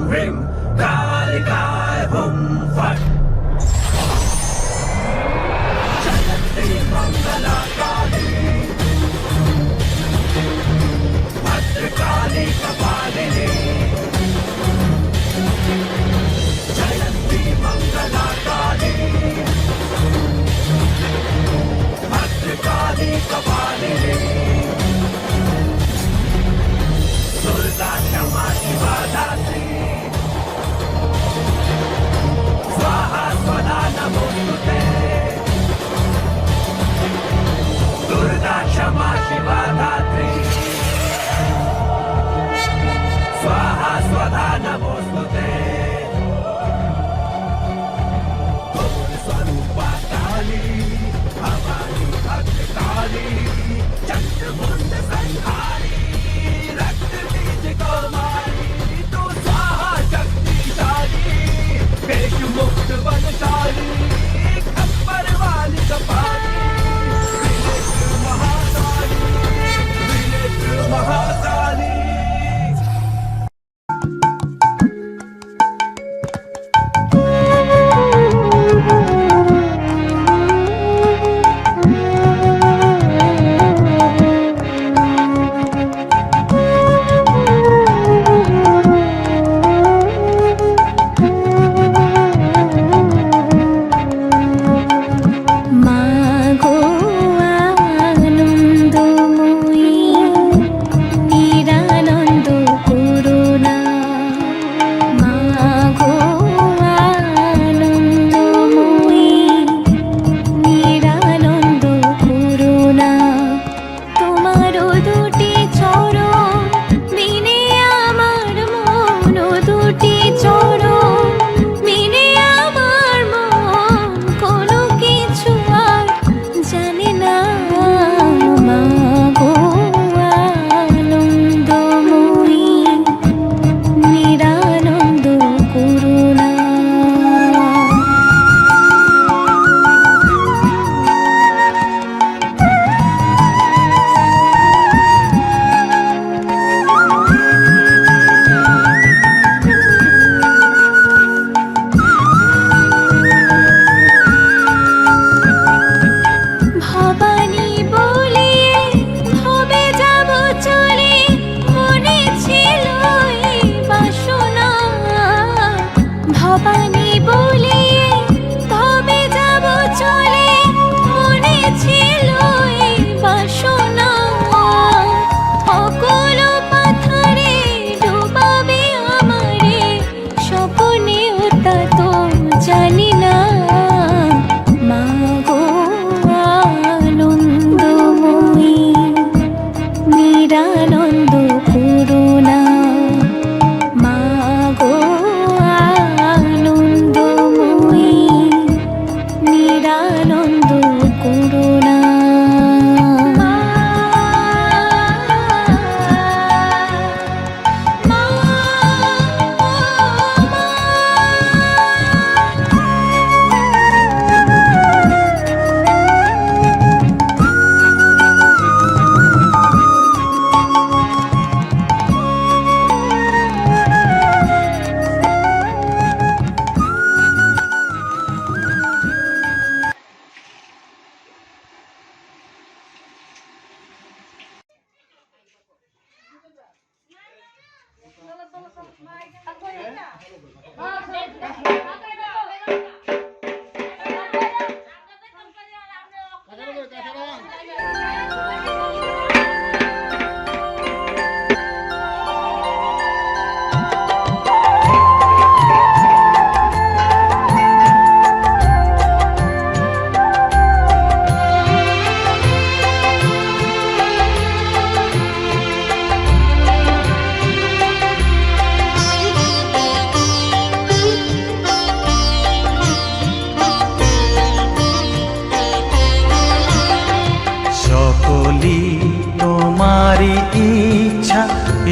ह्रीं कालिकाय हुं फट् जयन्ती मङ्गलाकाली भद्रकाली कपालिनी जयन्ती मङ्गलाकाली भद्रकाली कपालिनी दुर्गा क्षमा शिवा दात्री स्वाहा स्वधा नमोस्तुते दुर्गा क्षमा शिवा दात्री स्वाहा स्वधा नमोस्तुते स्वरूपा काली भवानी भद्रकाली चंद्रमुंड संहारी रक्त बीज कौमारी तू स्वाहा शक्तिशाली पेश मुक्त बलशाली खप्पर वाली कपाली त्रिनेत्र महाकाली त्रिनेत्र महाकाली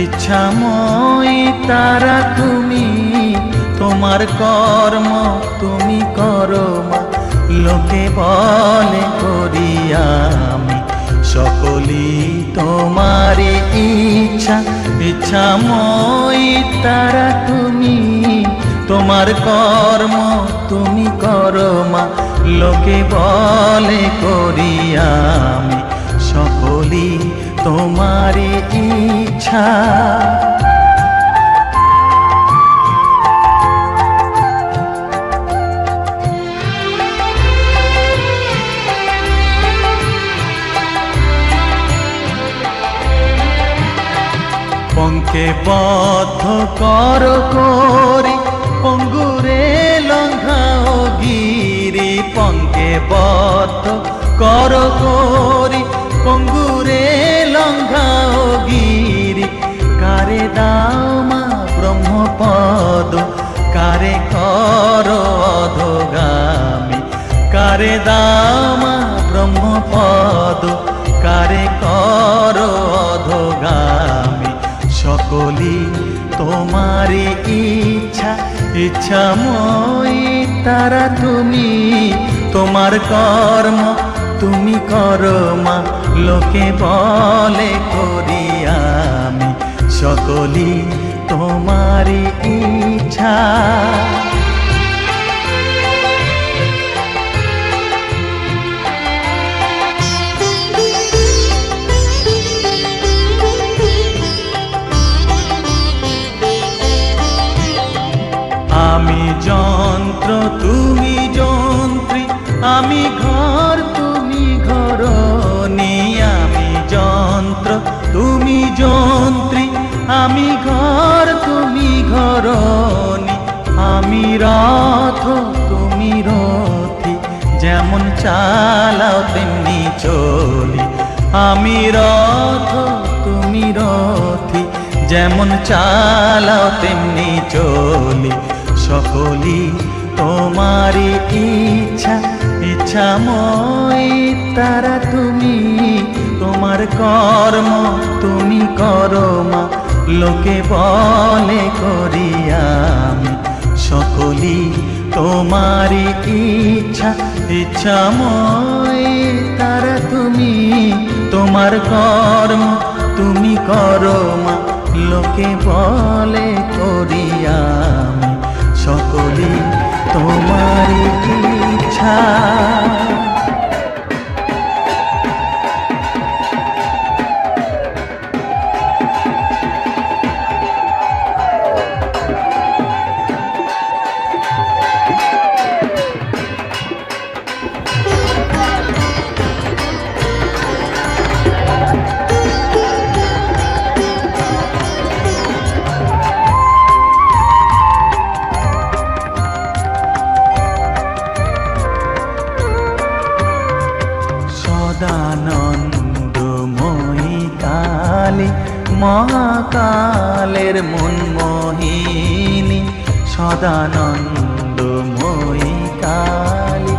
ইচ্ছাময়ী তারা তুমি, তোমার কর্ম তুমি করো মা, লোকে বলে করি আমি সকলই তোমারই ইচ্ছা। ইচ্ছাময়ী তারা তুমি, তোমার কর্ম তুমি করো মা, লোকে বলে করি আমি সকলই তোমারই ইচ্ছা। পঙ্কে বদ্ধ কর করি পঙ্গুরে লঙ্ঘাও গিরি, পঙ্কে বদ্ধ কর করি পঙ্গুরে লঙ্ঘাও গিরি। কারে দাও মা ব্রহ্মপদ, কারে কর অধগামী, কারে দাও মা ব্রহ্মপদ, কারে কর অধগামী। সকলই তোমারই ইচ্ছা, ইচ্ছাময়ী তারা তুমি, তোমার কর্ম তুমি করো মা, লোকে বলে করি আমি সকলই তোমারই ইচ্ছা। আমি যন্ত্র তুমি যন্ত্রী, আমি ঘর তুমি ঘরণী। আমি যন্ত্র তুমি যন্ত্রী, আমি ঘর তুমি ঘরণী। আমি রথ তুমি রথী, যেমন চালাও তেমনি চলি। আমি রথ তুমি রথী, যেমন চালাও তেমনি চলি। সকলই তোমারই ইচ্ছা, ইচ্ছাময়ী তারা তুমি, তোমার কর্ম তুমি করো মা, লোকে বলে করি আমি সকলই তোমারই ইচ্ছা, ইচ্ছাময়ী তারা তুমি, তোমার কর্ম তুমি করো মা, লোকে বলে করি আমি সকলই তোমারই ইচ্ছা। সদানন্দময়ী কালী মহাকালের মনমোহিনী, সদানন্দময়ী কালী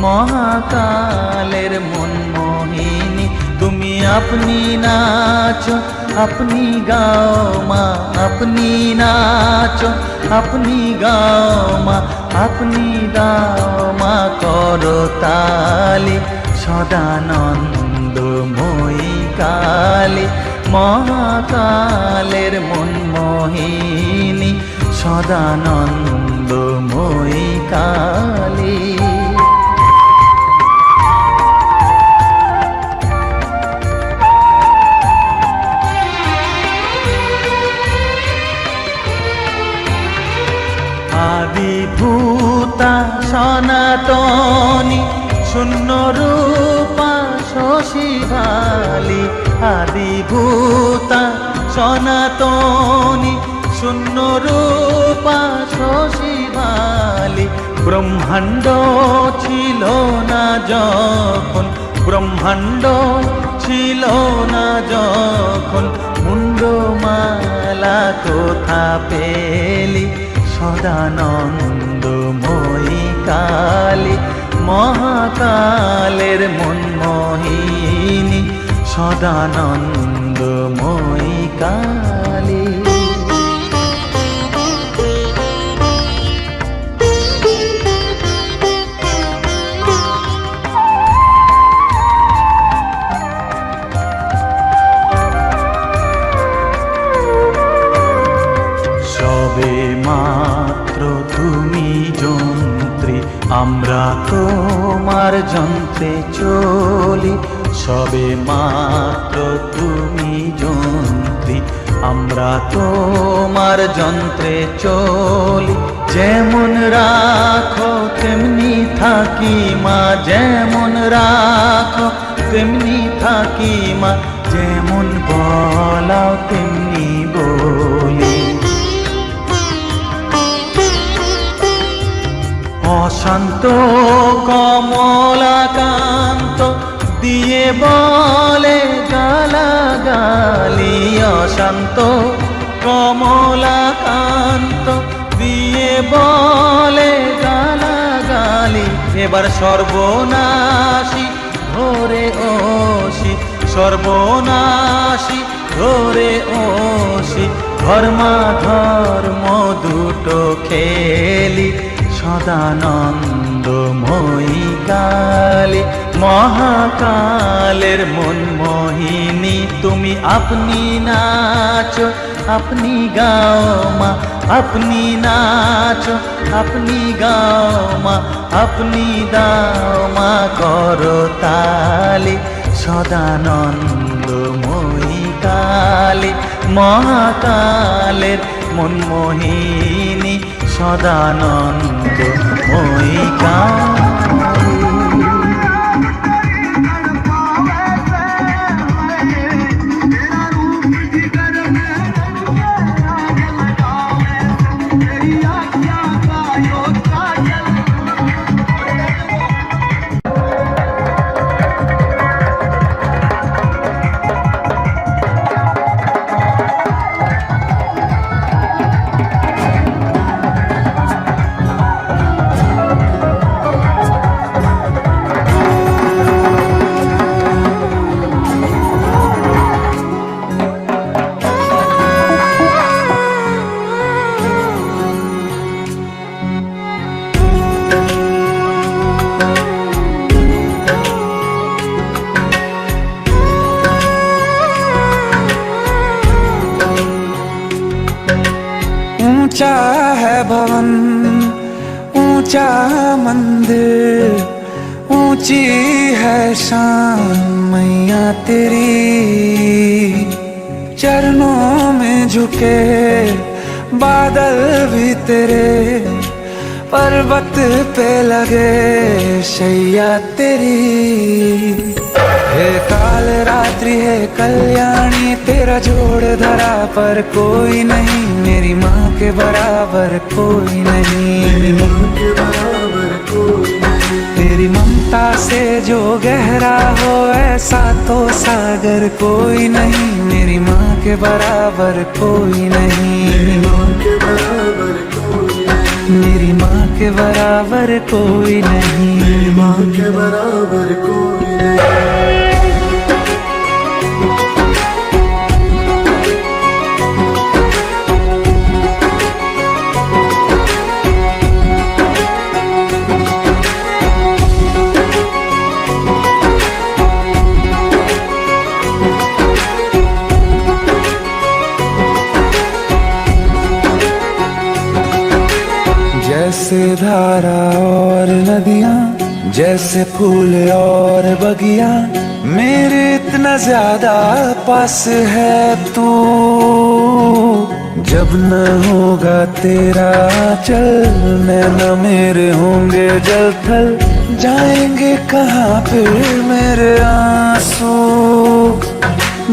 মহাকালের মনমোহিনী। তুমি আপনি নাচো আপনি গাও মা, আপনি নাচো আপনি গাও মা, আপনি দাও মা করো তালি। সদানন্দময়ী কালী মহাকালের মনমোহিনী, সদানন্দময়ী কালী। আদিভূতা সনাতনী শূন্য রূপা শশীভালি, আদিভূতা সনাতনী শূন্য রূপা শশীভালি। ব্রহ্মাণ্ড ছিল না যখন, ব্রহ্মাণ্ড ছিল না যখন, মুন্ডমালা কোথা পেলি। সদানন্দময়ী কালী মহাকালের মনমোহিনী, সদানন্দময়ী কালী। আমরা তোমার যন্ত্রে চলি, সবে মাত্র তুমি যন্ত্রী। আমরা তোমার যন্ত্রে চলি, যেমন রাখো তেমনি থাকি মা, যেমন রাখো তেমনি থাকি মা, যেমন বলাও তেমনি বলি। অশান্ত কমলাকান্ত দিয়ে বলে গালাগালি, অশান্ত কমলাকান্ত দিয়ে বলে গালাগালি। এবার সর্বনাশী ধরে ওসি, সর্বনাশী ধরে ওসি, ধর্মাধর্ম দুটো খেলি, সদানন্দময়ী কালী। মহাকালের মন মোহিনী তুমি, আপনি নাচো আপনি গাও মা, আপনি নাচো আপনি গাও মা, আপনি দাও মা করো তালি। সদানন্দময়ী কালী, মহাকালের মন মোহিনী, সদানন্দময়ী কালী। ऊंचा है भवन, ऊंचा मंदिर, ऊंची है शान मैया तेरी। चरणों में झुके बादल भी तेरे, पर्वत पे लगे शैया तेरी। हे काल रात्रि है कल्याणी, तेरा जोड़ धरा पर कोई नहीं, मेरी माँ के बराबर कोई नहीं। तेरी ममता से जो गहरा हो ऐसा तो सागर कोई नहीं, मेरी माँ के बराबर कोई नहीं। मेरी माँ के बराबर कोई नहीं, मेरी माँ के बराबर कोई नहीं। जैसे धारा और नदियाँ, जैसे फूल और बगिया, मेरे इतना ज्यादा पास है तू। जब न होगा तेरा चल, नैना मेरे होंगे जल थल, जाएंगे कहाँ फिर मेरे आंसू।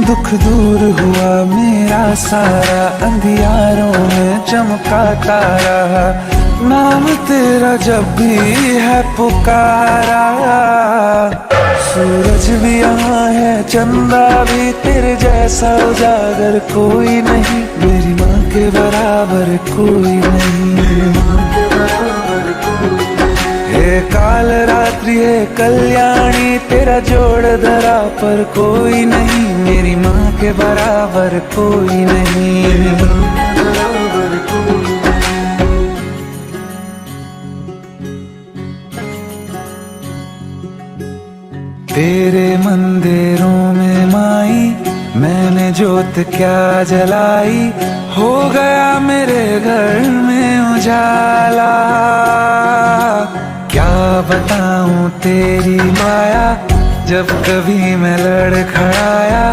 दुख दूर हुआ मेरा सारा, अंधियारों में चमका तारा, नाम तेरा जब भी है पुकारा। सूरज भी यहाँ है, चंदा भी, तेरे जैसा उजागर कोई नहीं, मेरी माँ के बराबर कोई नहीं। हे काल रात्रि है कल्याणी, तेरा जोड़ धरा पर कोई नहीं, मेरी माँ के बराबर कोई नहीं। तेरे मंदिरों में माई मैंने जोत क्या जलाई, हो गया मेरे घर में उजाला। क्या बताऊं तेरी माया, जब कभी मैं लड़खड़ाया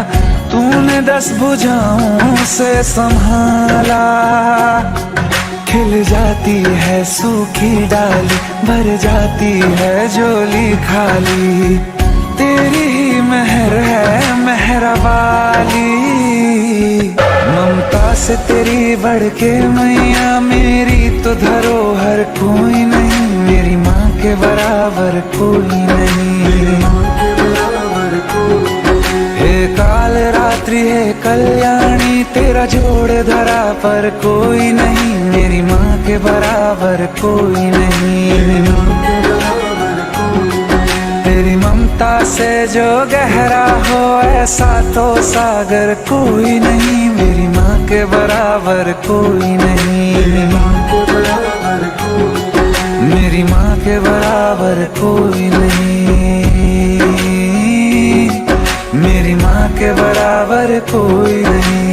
तूने 10 भुजाओं से संभाला। खिल जाती है सूखी डाली, भर जाती है झोली खाली, तेरी ही मेहर है मेहरा वाली। ममता से तेरी बढ़ के मैया, मेरी तो धरोहर कोई नहीं, मेरी माँ के बराबर कोई नहीं। हे काल रात्रि हे कल्याणी, तेरा जोड़ धरा पर कोई नहीं, मेरी माँ के बराबर कोई नहीं। तेरी ममता से जो गहरा हो ऐसा तो सागर कोई नहीं, मेरी माँ के बराबर कोई नहीं। मेरी माँ के बराबर कोई नहीं, मेरी माँ के बराबर कोई नहीं। मेरी माँ के बराबर कोई नहीं।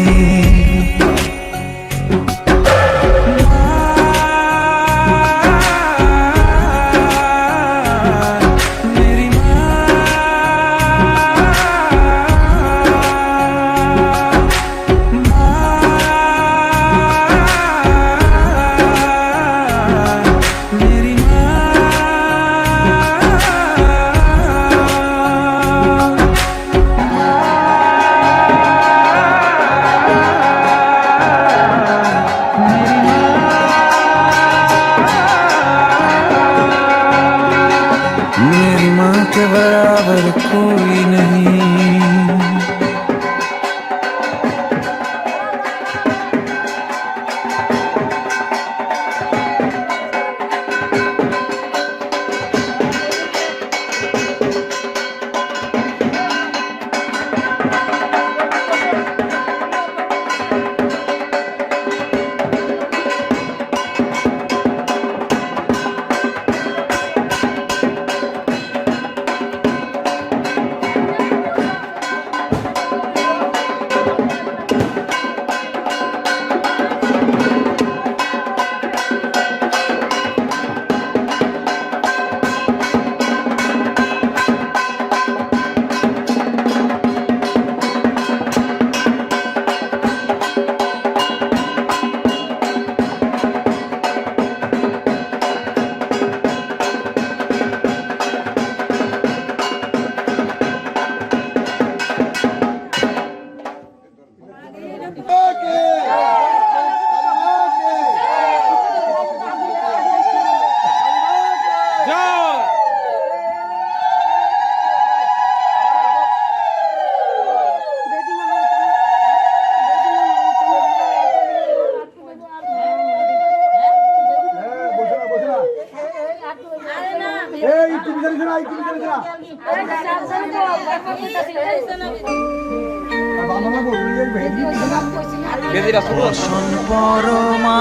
বসন পরমা,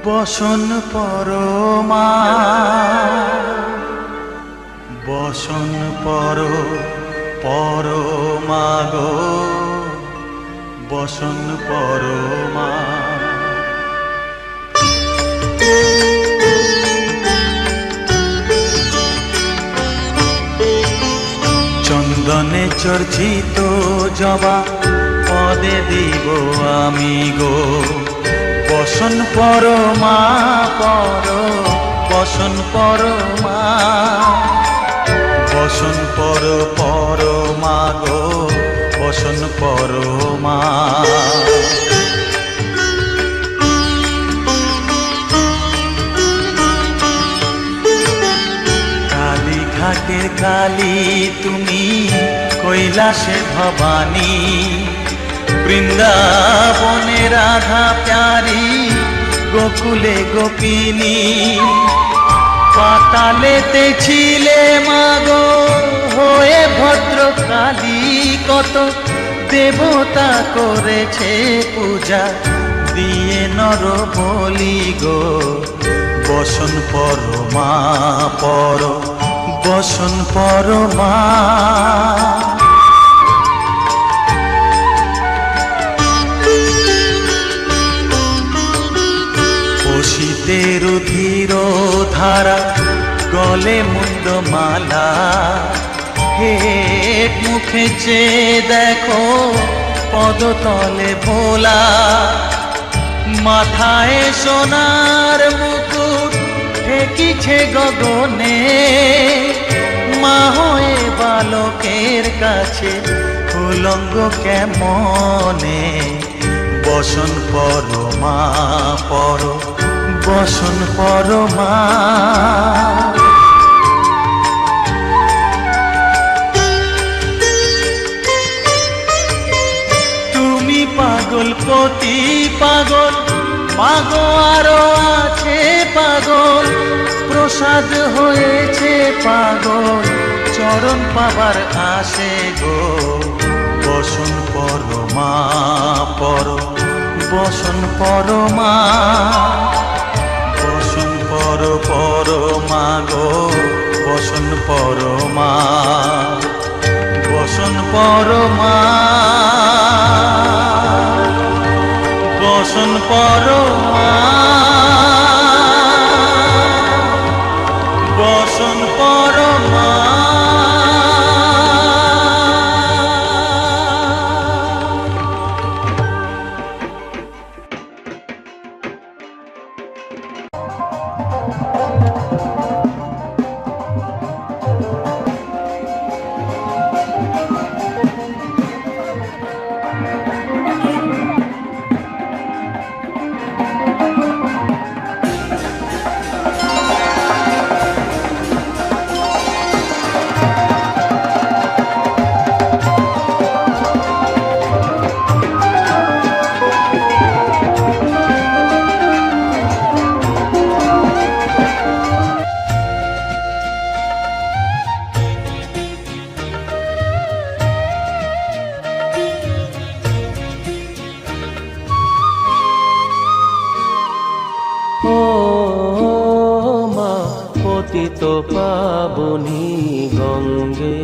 বসন পরমা, বসন পর পরমা গো, বসন পরমা। চন্দনে চর্চিত জবা পদে দিব আমি গো, বসন পরমা পর, বসন পরমা, বসন পর পরমা গো, বসন পরমা। ঘাটের কালী তুমি, কৈলাসে ভবানী, বৃন্দাবনে রাধা প্যারি, গোকুলে গোপিনী। পাতালেতে ছিলে মাগো হয়ে ভদ্রকালী, কত দেবতা করেছে পূজা দিয়ে নর বলি গো, বসন পরমা পর, বসন পরমা। এক মুখে চেয়ে দেখো পদতলে ভোলা, মাথায় সোনার মুকুট ঠেকিছে গগনে, মা হয়ে বালকের কাছে উলঙ্গ কেমনে। বসন পর মা পর, বসন পর মা। তুমি পাগল পতি পাগল, মাগো আরো আছে পাগল, প্রসাদ হয়েছে পাগল, চরণ পাবার আসে গো। বসন পর মা পর, বসন পর মা, বসন পর পর মা গো, বসন পর মা, বসন পর মা, বসন পর মা, বসন পর মা। ও মা পতিত পাবনী গঙ্গে,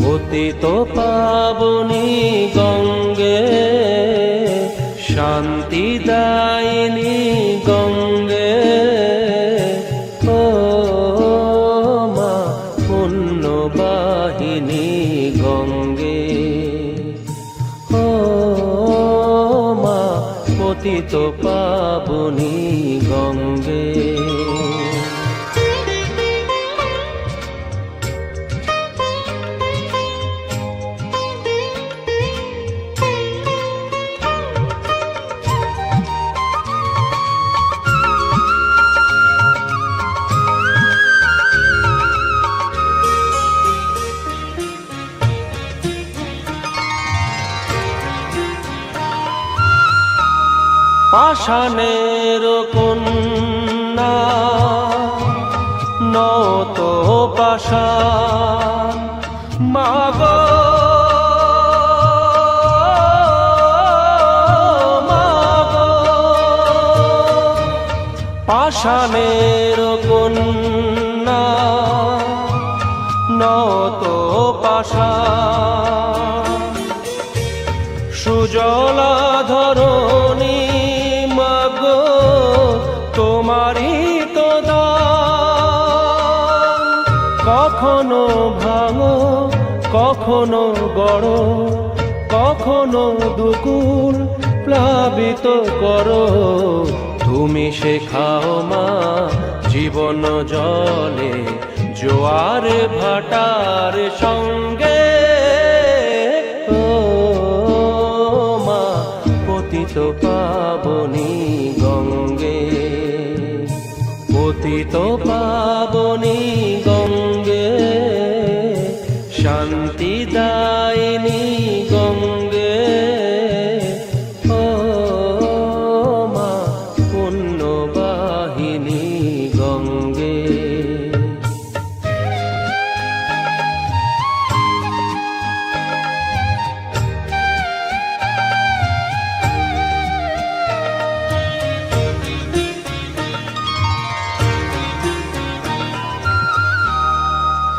পতিত পাবনী গঙ্গে, শান্তি দায়িনী গঙ্গে। ও মা পুণ্যবাহিনী গঙ্গে, ও মা পতিত পাবনী গঙ্গে। পাষাণের কন্যা নত পাষাণ, মাগো মাগো। পাষাণের কন্যা নত পাষাণ, সুজলা ধরণী তোমারই তো দান। কখনো ভাঙো কখনো গড়, কখনো দুকুল প্লাবিত করো। তুমি শেখাও মা জীবন জলে জোয়ার ভাটার সঙ্গে। ও মা পতিত পাবনী গঙ্গে, পতিত পাবনী গঙ্গে, শান্তি দায়িনী গঙ্গে। ও মা পুণ্যবাহিনী গঙ্গে।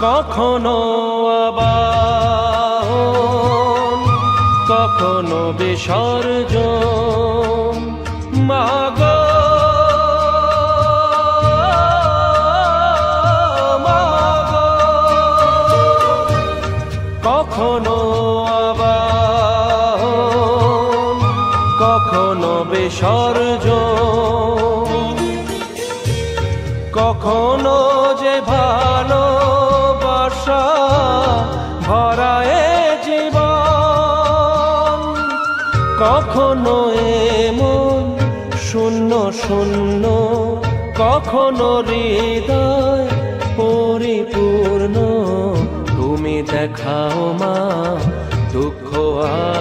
কখনো আবাহন কখনো বিসর্জন, মাগো মাগো। কখনো আবাহন, কখনো বিসর্জন, কখনো যে ভালোবাসা ভরায় জীবন, কখনো এমন শূন্য শূন্য, কখনো হৃদয় পরিপূর্ণ। তুমি দেখাও মা দুঃখ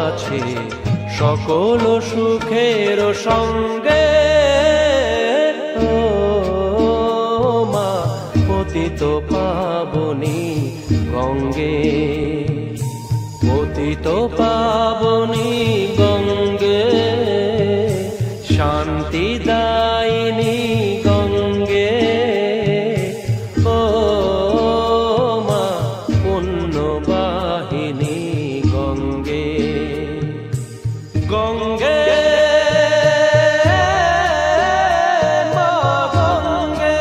আছে সকল সুখের সঙ্গে। ও মা পতিত পাবনী গঙ্গে, পতিত পাবনী গঙ্গে, শান্তি দায়িনী গঙ্গে। ও মা পুণ্যবাহিনী গঙ্গে, গঙ্গে মা গঙ্গে,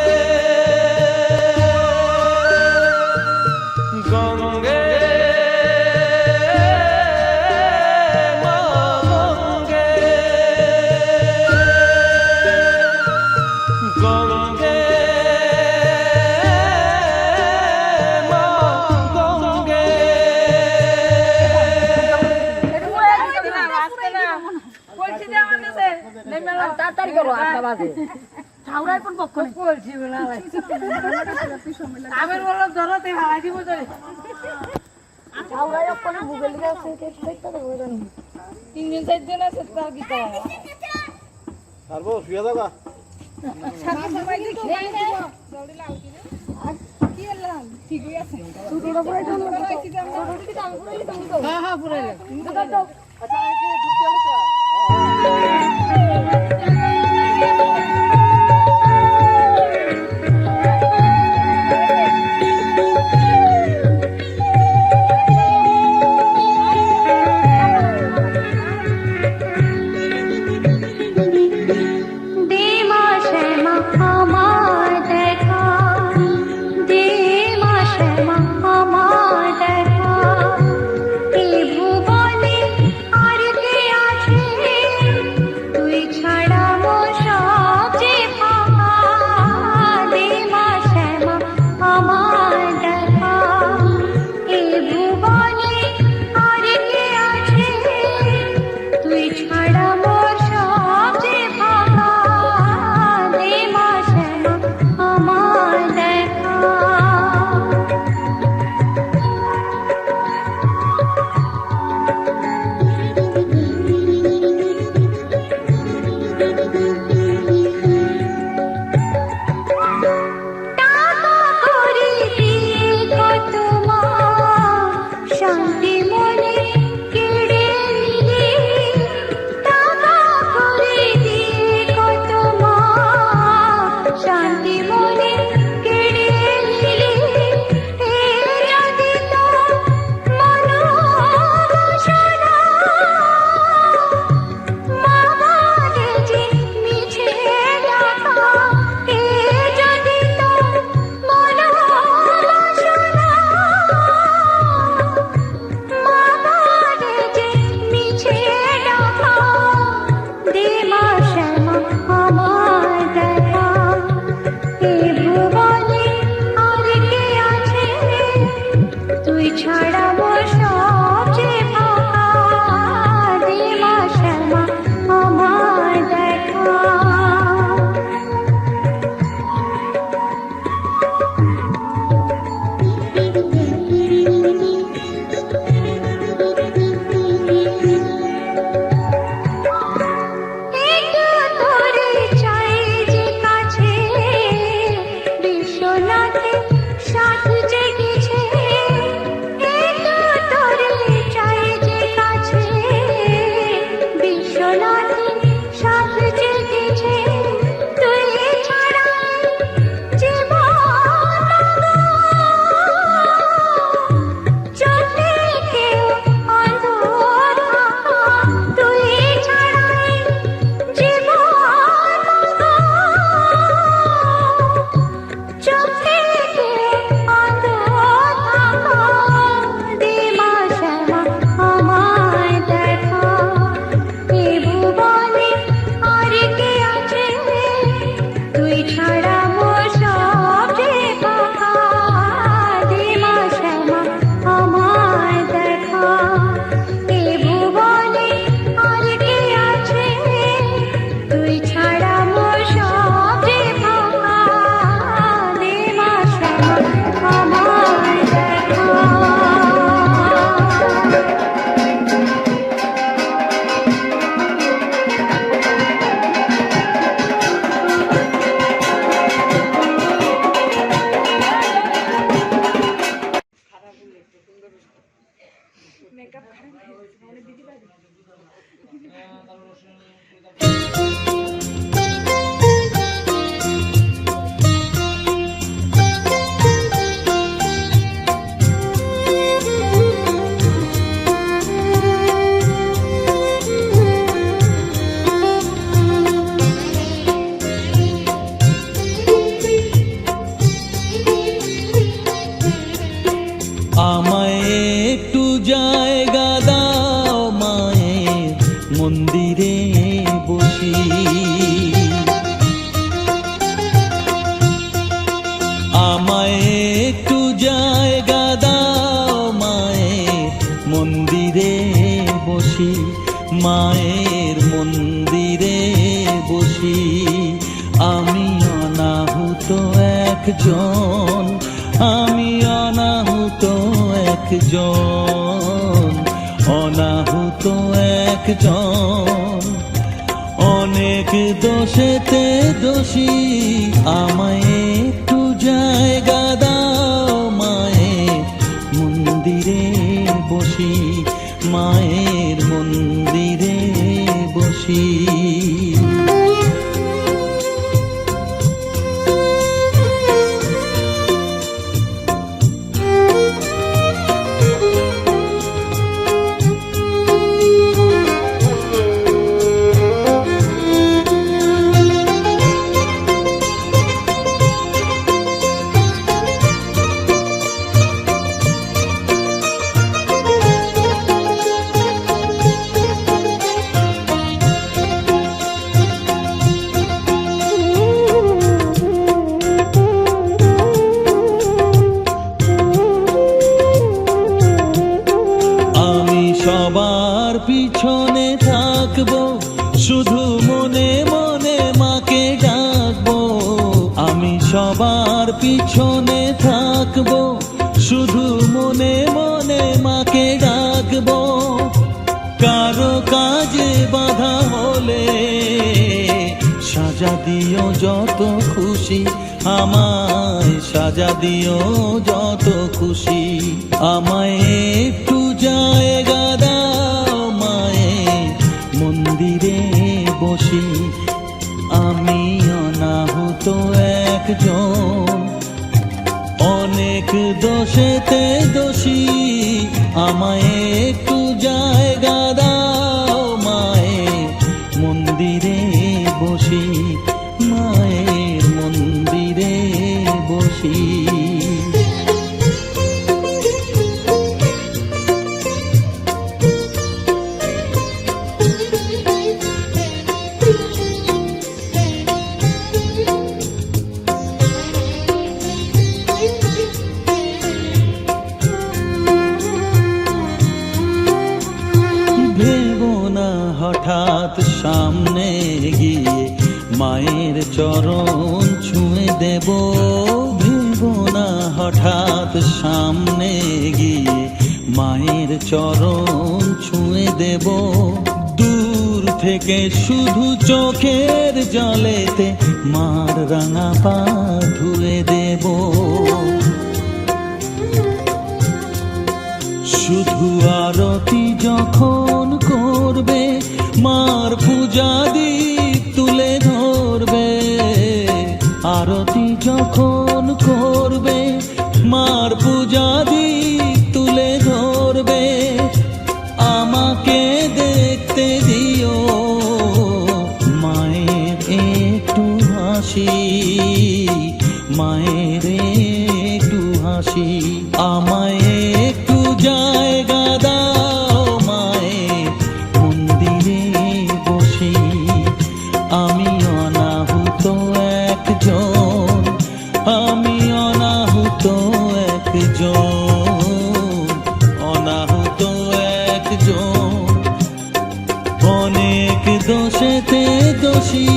গঙ্গে মা গঙ্গে, গঙ্গে মা গঙ্গে। তাড়াতাড়ি করো, 8টা বাজে। ঠাউরাই কোন পক্ষ বলছি না, আমি বললাম ধরতে হারাই দিব তো। ঠাউরাই কোন গুগল লিখে আছে দেখতে তো বলেন 3 দিন 4 দিন আছে তার কি করা পারবো শুয়ে যাবা সাথে সবাই দেখি দৌড়ি লাউ কি রে কি হলাম ঠিকই আছে ছোটটা পুরো ছোটটা কি দাম ছোটটা কি দাম পুরো তুমি তো হ্যাঁ হ্যাঁ পুরো দাও। আচ্ছা একে ঢুকতে হলো তো তুই ছাড়া মেকআপ খারাপ হয়ে গেছে মানে দিদি বাড়ি আমায় একটু জায়গা দাও মায়ের মন্দিরে বসি আমায় একটু জায়গা দাও মায়ের মন্দিরে বসি মায়ের মন্দিরে বসি আমি অনাহুত একজন আমি অনাহুত একজন অনাহুত একজন অনেক দোষেতে দোষী আমায় একটু জায়গা দাও মায়ের মন্দিরে বসি মায়ের মন্দিরে বসি সবার পিছনে থাকবো শুধু মনে মনে মাকে ডাকবো আমি সবার পিছনে থাকবো শুধু মনে মনে মাকে ডাকবো কারো কাজে বাধা হলে সাজা দিও যত খুশি আমায় সাজা দিও যত খুশি আমায় একটু জায়গা দাও মায়ের মন্দিরে বসি আমি অনাহুত একজন অনেক দোষেতে দোষী আমায় একটু জায়গা দাও মায়ের মন্দিরে বসি মায়ের মন্দিরে বসি হঠাৎ সামনে গিয়ে মায়ের চরণ ছুঁয়ে দেব ভেবো না হঠাৎ সামনে গিয়ে মায়ের চরণ ছুঁয়ে দেব দূর থেকে শুধু চোখের জলেতে মার রাঙা পা ধুয়ে দেব শুধু আরতি যখন করবে মার পূজা দীপ তুলে ধরবে আরতি যখন করবে মার পূজা দীপ তুলে ধরবে আমাকে দেখতে দিও মায়ের একটু হাসি মায়ের একটু হাসি আমায় একটু জায়গা দাও মায়ের মন্দিরে বসি আমি অনাহুত একজন আমি অনাহুত একজন অনাহুত একজন অনেক দোষেতে দোষী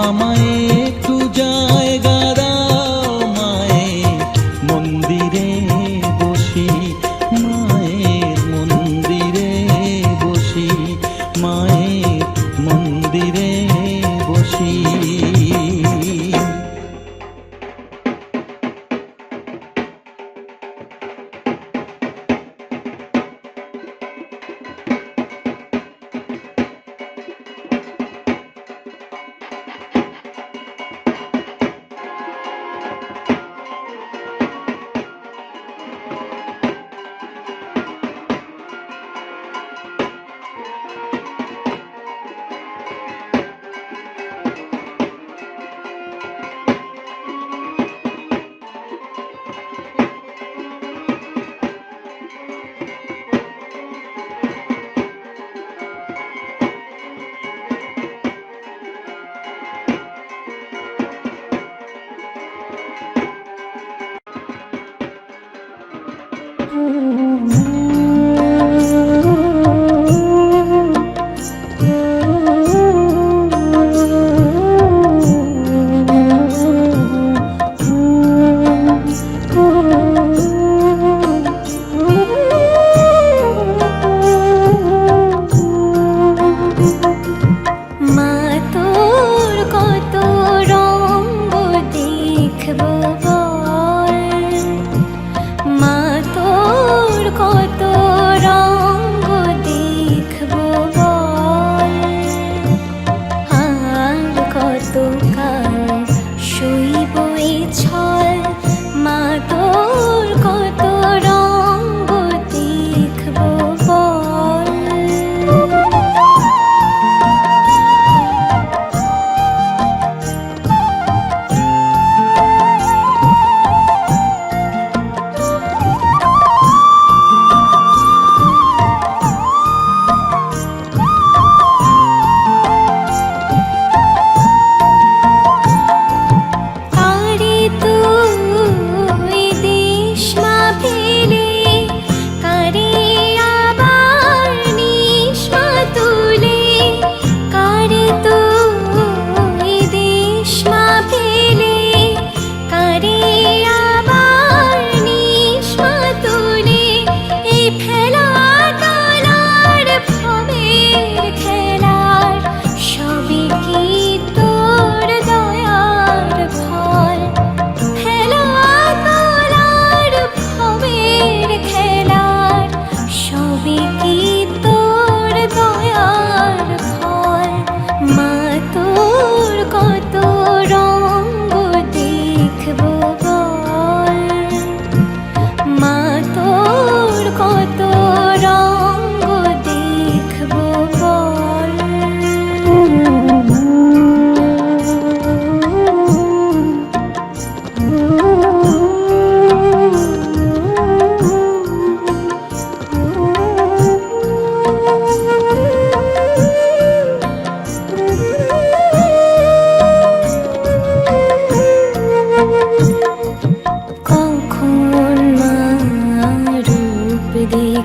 আমায় একটু জায়গা দাও মায়ের মন্দিরে বসি মায়ের মন্দিরে বসি মায়ের মন্দিরে বসি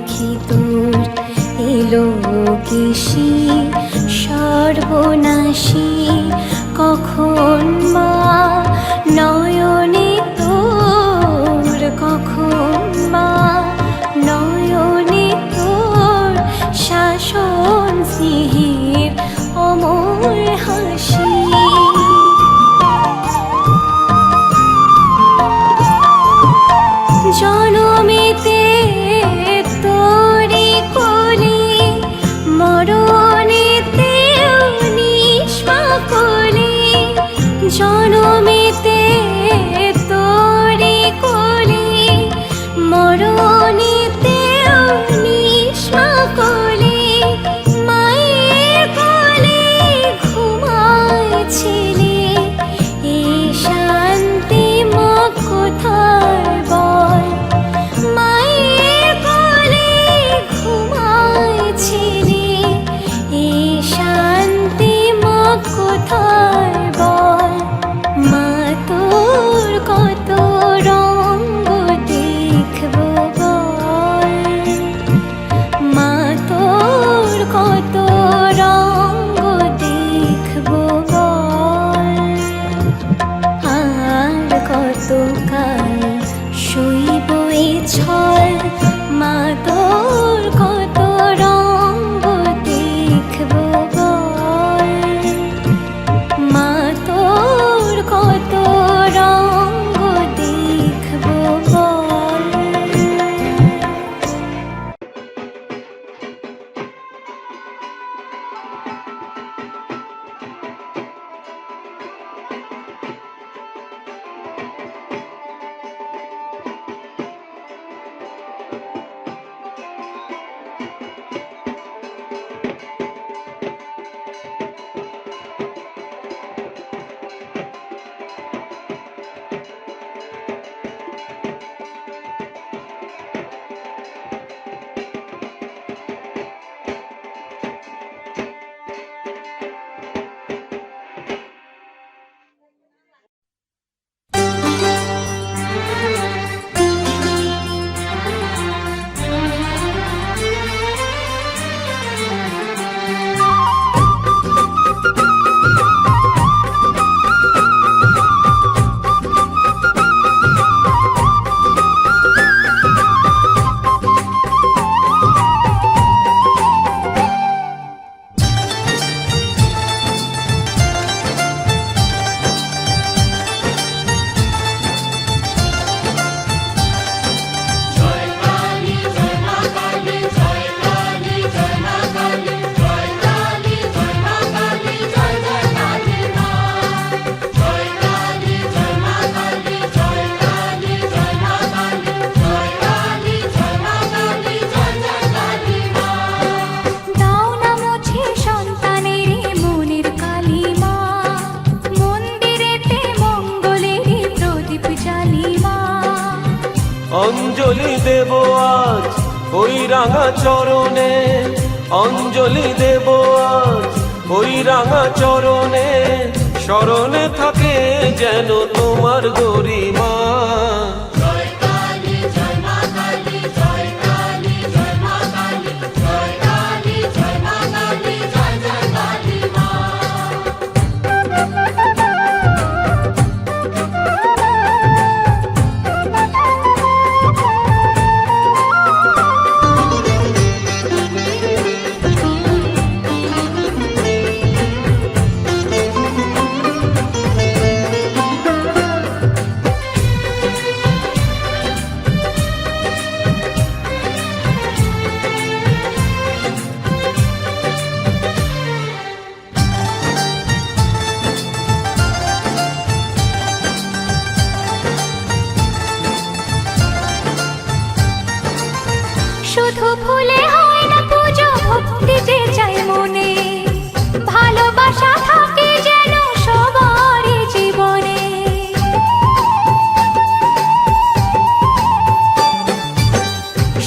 দেখি তোর এলো কেশি সর্বনাশী কখন মা নয়নে তোর কখন মা নয়নে তোর শাসন স্নেহের অমর হাসি জনমেতে তোরি কোলে মরণেতেও নিষ্পা কোলে জনমেতে তোরি কোলে মরণেতেও নিষ্পা কোলে মায়ের কোলে ঘুমায় ছেলে এ শান্তি মুখ কোথায় বল মায়ের কোলে ঘুমায় ছেলে এ শান্তি মুখ কোথায় বল মা তোর কত রঙ্গ দেখবো বল মা তোর কত রঙ্গ দেখবো বল আর কতকাল শুইব এ ছল মা তোর কত রঙ্গ দেখবো বল মা তোর কত রঙ্গ দেখবো বল দাও না মুছে সন্তানের মনের কালিমা মন্দিরেতে মঙ্গলের প্রদীপ জ্বালিমা অঞ্জলি দেব আজ ওই রাঙা চরণে অঞ্জলি দেব আজ ওই রাঙা চরণে স্মরণে থাকে যেন তোমার গরিমা শুধু ফুলে হয় না পুজো ভক্তি যে চাই মনে ভালোবাসা থাকে যেন সবার জীবনে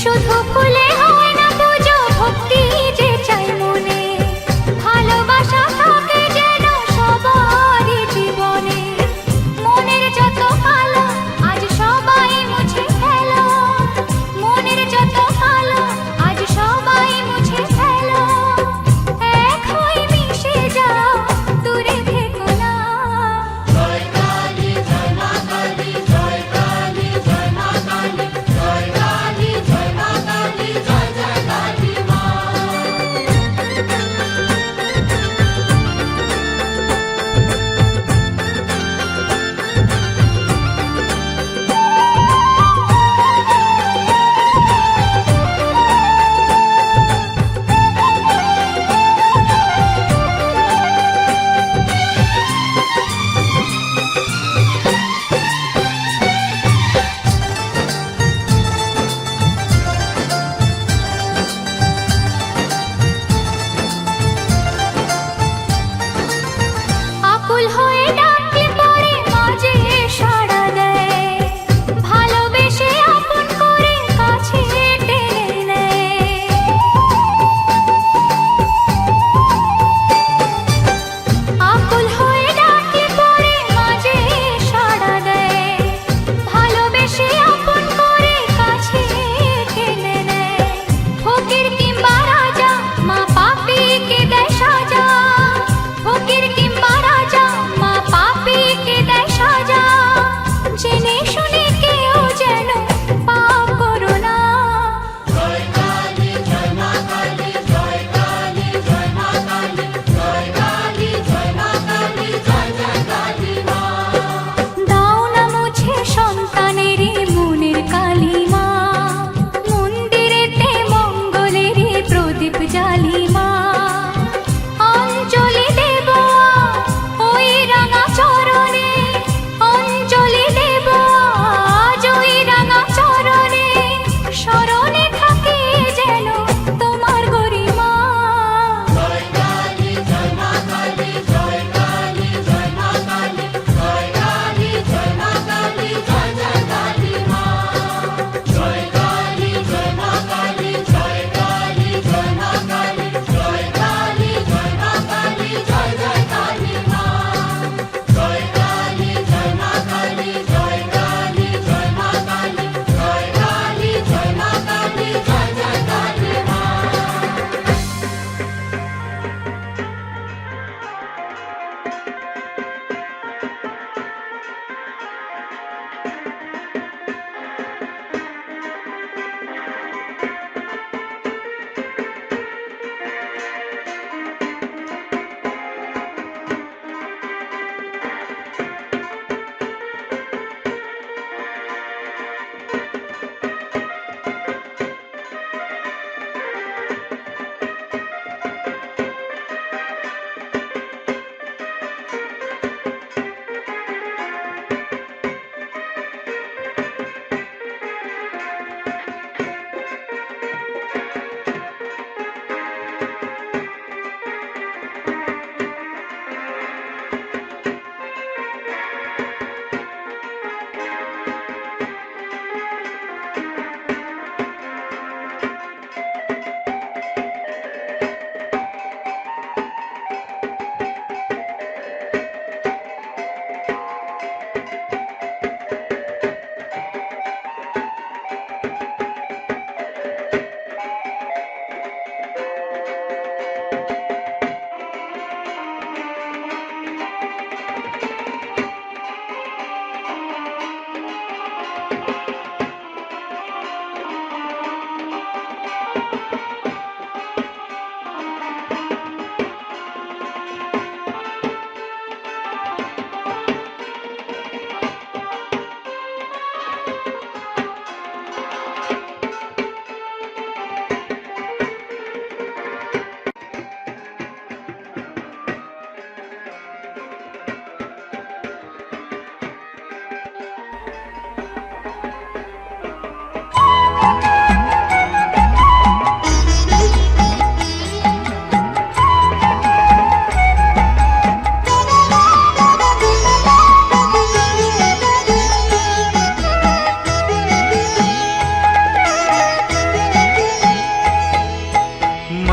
শুধু ফুলে হয় না পুজো ভক্তি যে চাই মনে ভালোবাসা থাকে যেন সবার জীবনে মনের যত কালো আজ সবাই মুছে ফেলো মনের যত কালো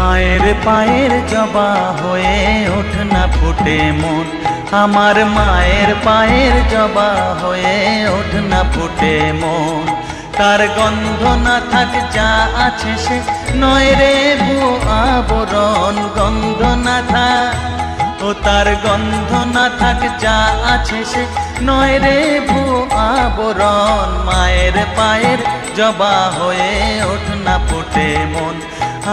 মায়ের পায়ের জবা হয়ে ওঠ না ফুটে মন, আমার মায়ের পায়ের জবা হয়ে ওঠ না ফুটে মন। তার গন্ধ না থাক যা আছে সে নয় রে ভুয়ো আবরণ, গন্ধ না থাক ও তার গন্ধ না থাক যা আছে সে নয় রে ভুয়ো আবরণ। মায়ের পায়ের জবা হয়ে ওঠ না ফুটে মন,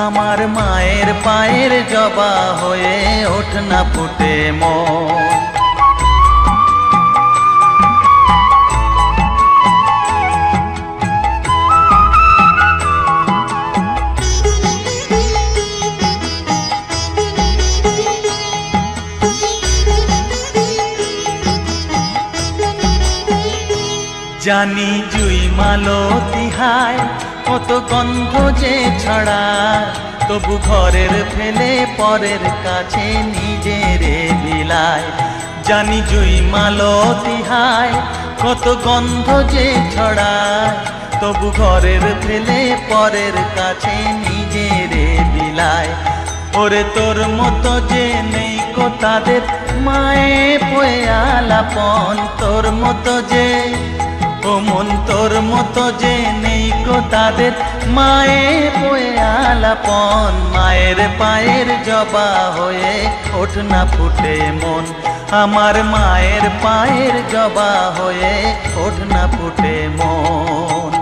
আমার মায়ের পায়ের জবা হয়ে ওঠ না ফুটে মন। জানি জুই মালতী হায় কত গন্ধ যে ছড়ায়, তবু ঘরের ফেলে পরের কাছে নিজের বিলায়। জানি জুই মালতী হায় কত গন্ধ যে ছড়ায়, তবু ঘরের ফেলে পরের কাছে নিজের বিলায়। ওরে তোর মতো যে নেই কো তাদের মায়ে পয়ে আলাপন, তোর মতো যে ও মন তোর মতো যে নেই গো তাদের মায়ে পয়ে আলাপন। মায়ের পায়ের জবা হয়ে ওঠ না ফুটে মন, আমার মায়ের পায়ের জবা হয়ে ওঠ না ফুটে মন।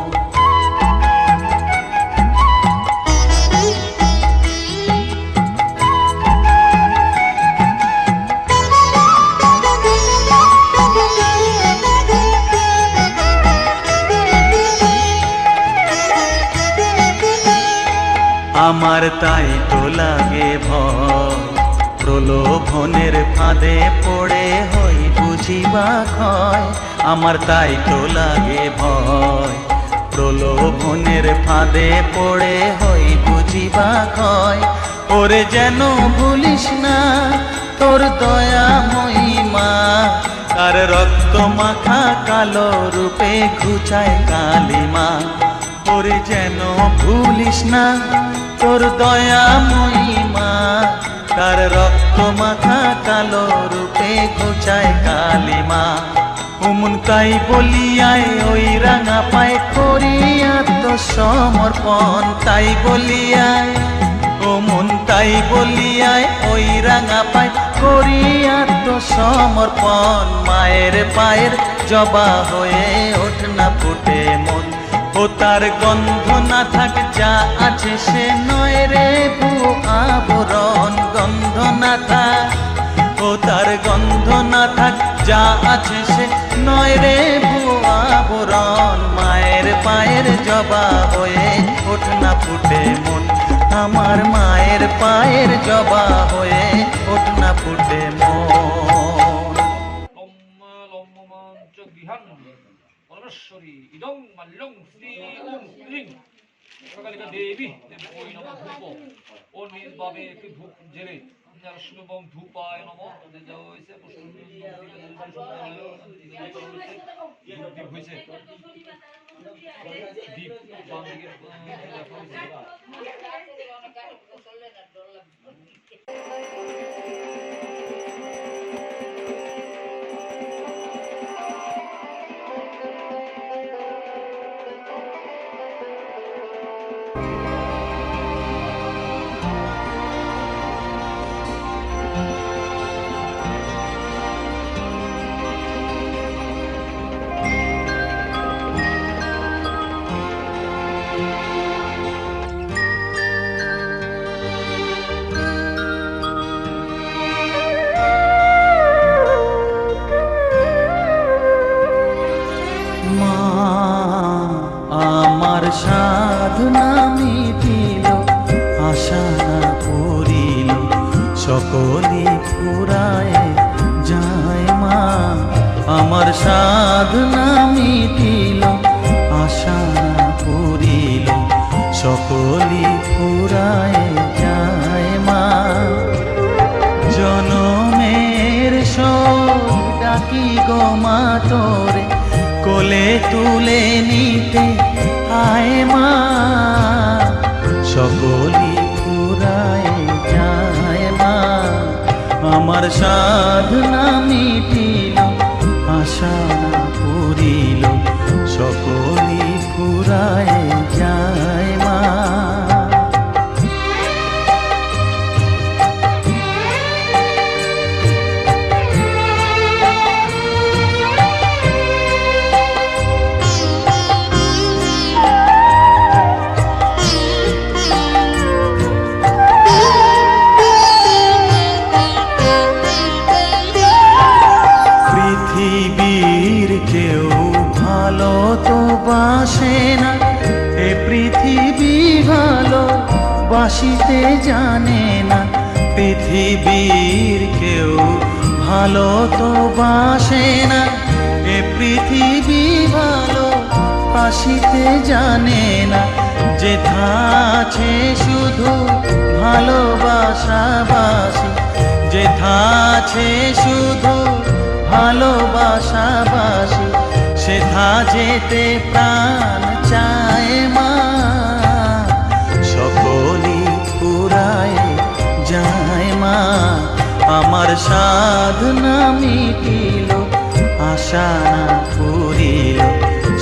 আমার তাই তো লাগে ভয়, প্রলোভনের ফাঁদে পড়ে হই বুঝিবা ক্ষয়। আমার তাই তো লাগে ভয়, প্রলোভনের ফাঁদে পড়ে হই বুঝিবা ক্ষয়। ওরে যেন ভুলিস না তোর দয়া মহিমা, তার রক্ত মাখা কালো রূপে ঘুচায় কালিমা। ওরে যেন ভুলিস না তোর দয়া মহিমা, তার রক্ত মাখা কালো রূপে ঘুচায় কালিমা। উমন তাই বলিয়ায় ওই রাঙা পায় করি আত্মসমর্পণ, তাই বলিয়ায় ও মন তাই বলিয়ায় ওই রাঙা পায় করি আত্মসমর্পণ। মায়ের পায়ের জবা হয়ে ওঠ না ফুটে মন, ও তার গন্ধ না থাক যা আছে সে নয় রে ভুয়ো আবরণ, গন্ধ না থাক ও তার গন্ধ না থাক যা আছে সে নয় রে ভুয়ো আবরণ। মায়ের পায়ের জবা হয়ে ওঠ না ফুটে মন, আমার মায়ের পায়ের জবা হয়ে ওঠ না ফুটে মন। পরমেশ্বরী ইদং মাল্যং শ্রী ওম হ্রিং সকালিকা দেবী দেবী নমঃ ধূপ ও নির্বাবে একটি ধূপ জেলে রশ্মিবং ধূপায় নমঃ যা হয়েছে হয়েছে দীপ বাম দিকে সাধনা মিটিল আশা না পড়িল সকলে ফুরায় যায় মা। আমার সাধনা মিটিল আশা না পড়িল সকলে ফুরায় যায় মা। জনমের শোক ডাকি গো মা তোরে কোলে তুলে নিতে আয় মা, সকলি ফুরায় আমার সাধনা মিটিল আশা না পুরিল সকলই ফুরায় যায় মা পৃথিবীর কেউ ভালো তো বাসে না এ পৃথিবী ভালো বাসিতে জানে না পৃথিবীর কেউ ভালো তো বাসে না এ পৃথিবী ভালো বাসিতে জানে না যেথা আছে শুধু ভালোবাসাবাসি যেথা আছে শুধু ভালোবাসাবাসি সেথা যেতে প্রাণ চায় মা সকলই ফুরায় যায় মা আমার সাধনা মিটিল আশা না পুরিল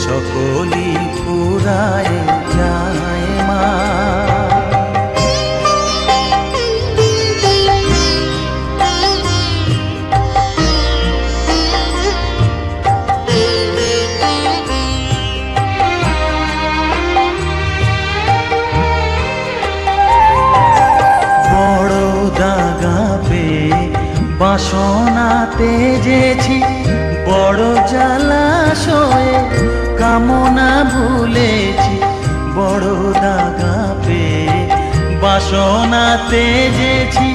সকলই ফুরায় যায় মা বাসনা তেজেছি বড় জলাশয়ে কামনা ভুলেছি বড় দাগা পেয়ে বাসনা তেজেছি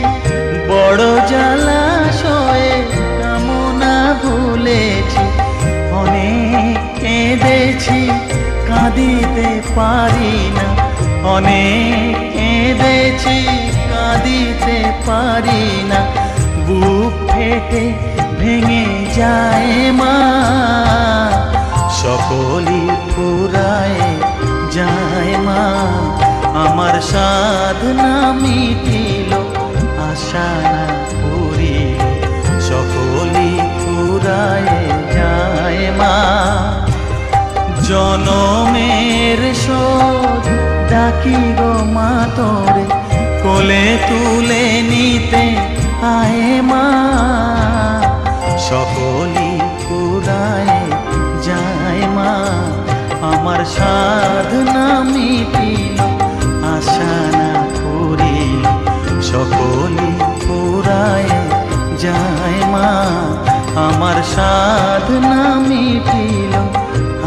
বড় জলাশয়ে কামনা ভুলেছি অনেক কেঁদেছি কাঁদিতে পারি না অনেক কেঁদেছি কাঁদিতে পারি না বুক ফেটে ভেঙে যায় মা সকলই ফুরায় যায় মা আমার সাধনা মিটিল আশা না পুরিল সকলই ফুরায় যায় মা জনমের শোধ ডাকি গো মা তোরে কোলে তুলে নিতে আয় মা সকলই ফুরায় যায় মা আমার সাধনা মিটিল আশা না পুরিল সকলই ফুরায় যায় মা আমার সাধনা মিটিল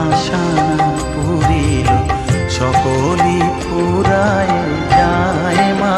আশা না পুরিল সকলই ফুরায় যায় মা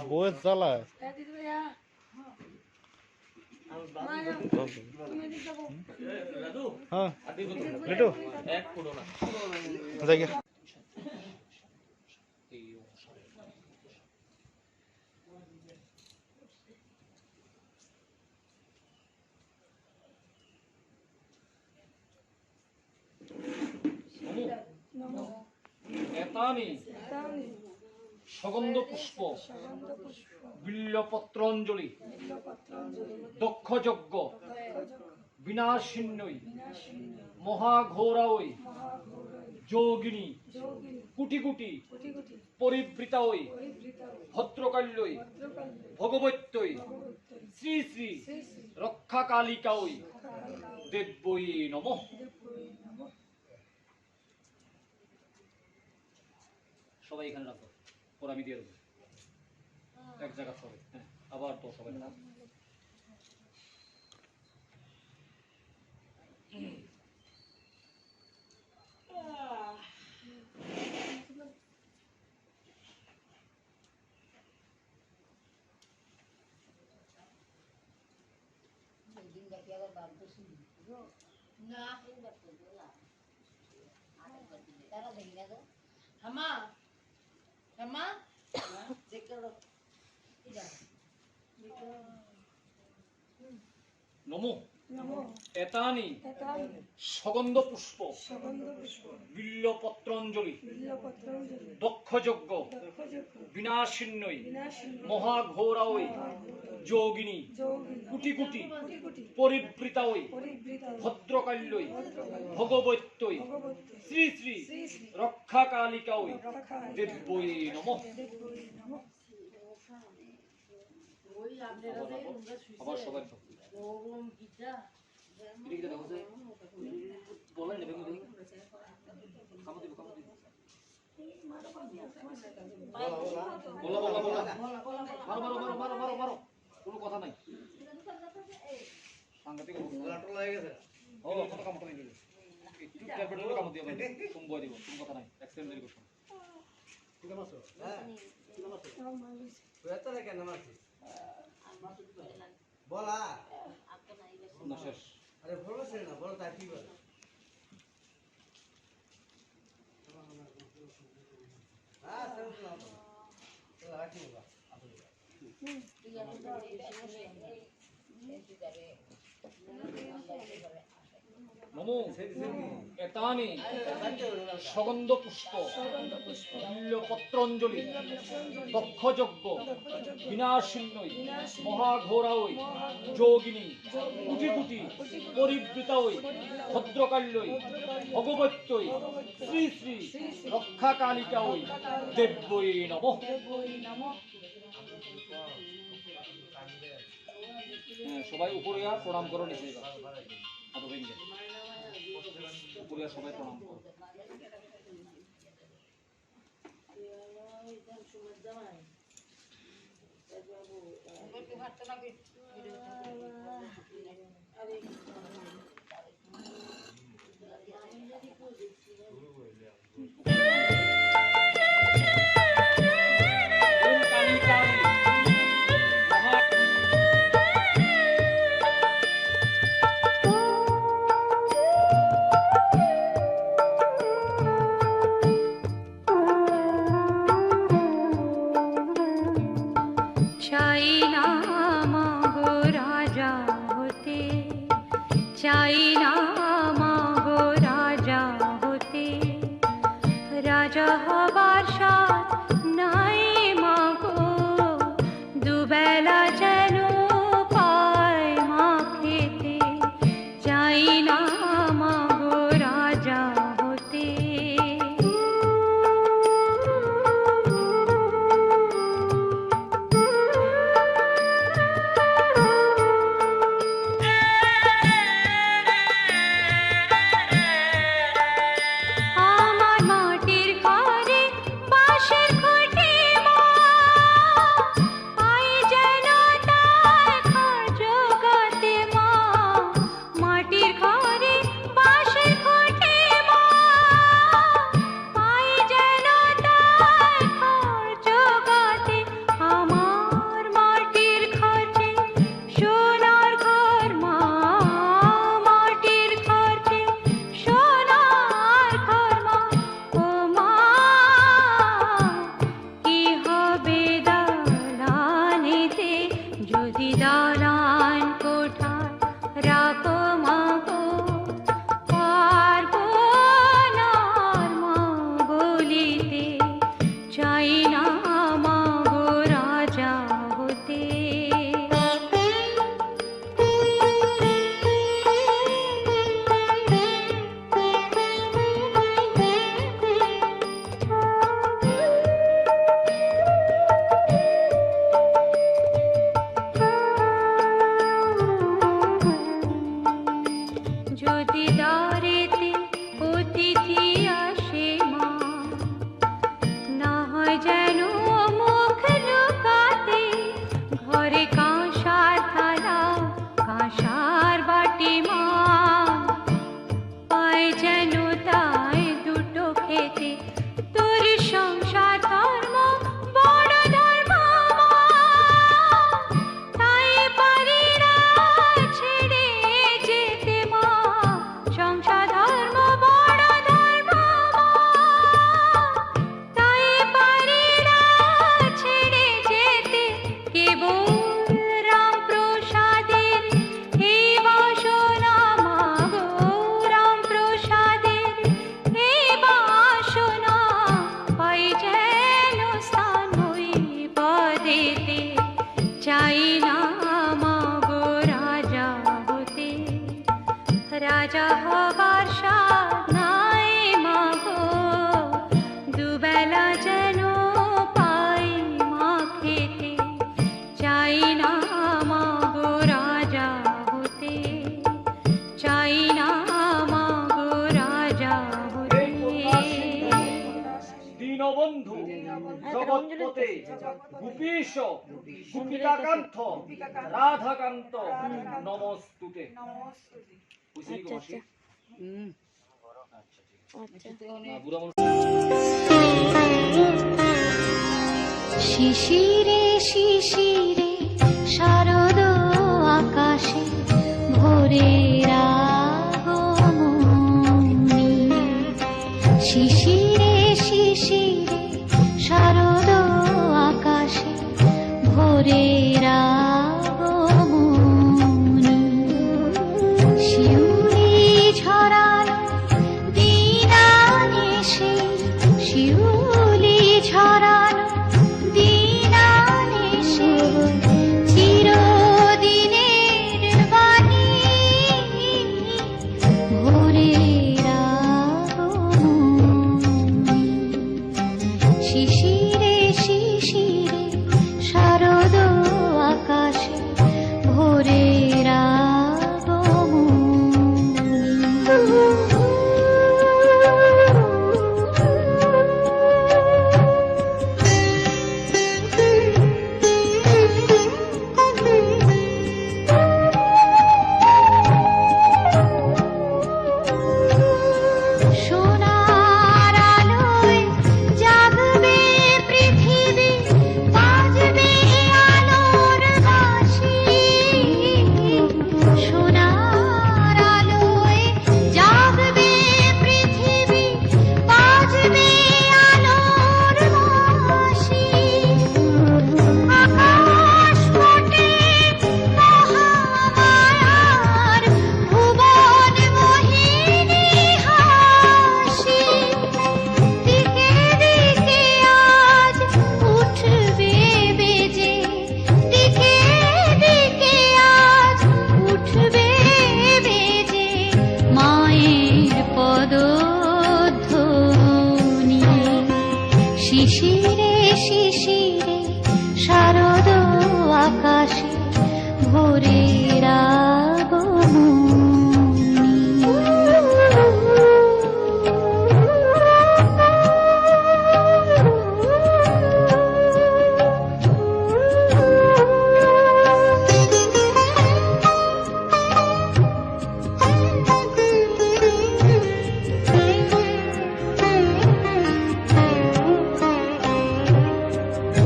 বউয়ের জ্বালায় দিদি ভাইয়া হ্যাঁ লিটু যাই গে। এতানি সগন্ধ পুষ্প বিল্লপত্রাঞ্জলি দক্ষযজ্ঞ বিনাশিন্নই মহাঘোরাওই যোগিনী কুটি কুটি পরিবৃতাওই ভদ্রকাল্যই ভগবত্যই শ্রী শ্রী রক্ষাকালিকাওই দেব্যই নমঃ। সবাই এখানে রাখো, পর আমি দিয়ে দেবো এক জায়গা সবাই। হ্যাঁ আবার তো সবাই নমো এতানি সগন্ধ পুষ্প বিল্লপত্রাঞ্জলি দক্ষযজ্ঞ বিনাশিন্নই মহাঘোরাওই যোগিনী কুটি কুটি পরিবৃতাওই ভদ্রকাল্যই ভগবত্যই শ্রী শ্রী রক্ষাকালিকাওই দেব্যই নমঃ। আবার সবাই বলেন মারো কোনো কথা নাই। সাংঘাতিক কাম করে দিল কাম দিয়ে তুমি দিব কোনো কথা নাই। অ্যাক্সিডেন্ট দেরি করছো বলা না শেষ। আরে বলছে না বল তা কি বলে হ্যাঁ সব না তো রাখি বাবা নমো এতানি সগন্ধ পুষ্প বিল্লপত্রাঞ্জলি দক্ষযজ্ঞ বিনাশিন্নই মহাঘোরাওই যোগিনী কুটি কুটি পরিবৃতাওই ভদ্রকাল্যই ভগবত্যই শ্রী শ্রী রক্ষাকালিকাওই দেব্যই নমঃ। সবাই উপরে প্রণাম করো, নিচে উপরে সবাই প্রণাম করো। চাই না মাগো রাজা হতে, রাজা হবার সাথ নাই মাগো, দুবেলা যেন পায় মা খেতে। চাই না মাগো রাজা হতে। হস্তেতে চাই না মাগো রাজা হতে, রাজা হবার স্বাদ নাই মাগো, দুবেলা যেন পাই মা খেতে, চাই না মাগো রাজা হতে, চাই না মাগো রাজা হতে। দীনবন্ধু জগৎপতে গোপীশ গোপিকাকান্ত রাধাকান্ত নমস্তুতে। শিশিরে শিশিরে শারদ আকাশে ভোরের আগমনী, শিশিরে শিশিরে শারদ আকাশে ভোরের আগমনী, শিউলি ঝরানো দিনানিশি, শিউলি ঝরানো দিনানিশি, চিরদিনের বাণী ভোরের আগমনী, শিশিরে শিশিরে শারদ আকাশে ভোরের সোনার আলোয় জাগবে পৃথিবী, বাজবে আলোর বাঁশি, সোনার আলোয় জাগবে পৃথিবী, বাজবে আলোর বাঁশি, আকাশ পটে মহামায়ার ভুবন মোহিনী হাসি, দিকে দিকে আজ উঠবে বেজে, দিকে দিকে আজ উঠবে বেজে মায়ের পদধ্বনি, শিশিরে শিশিরে শারদ আকাশে ভোরের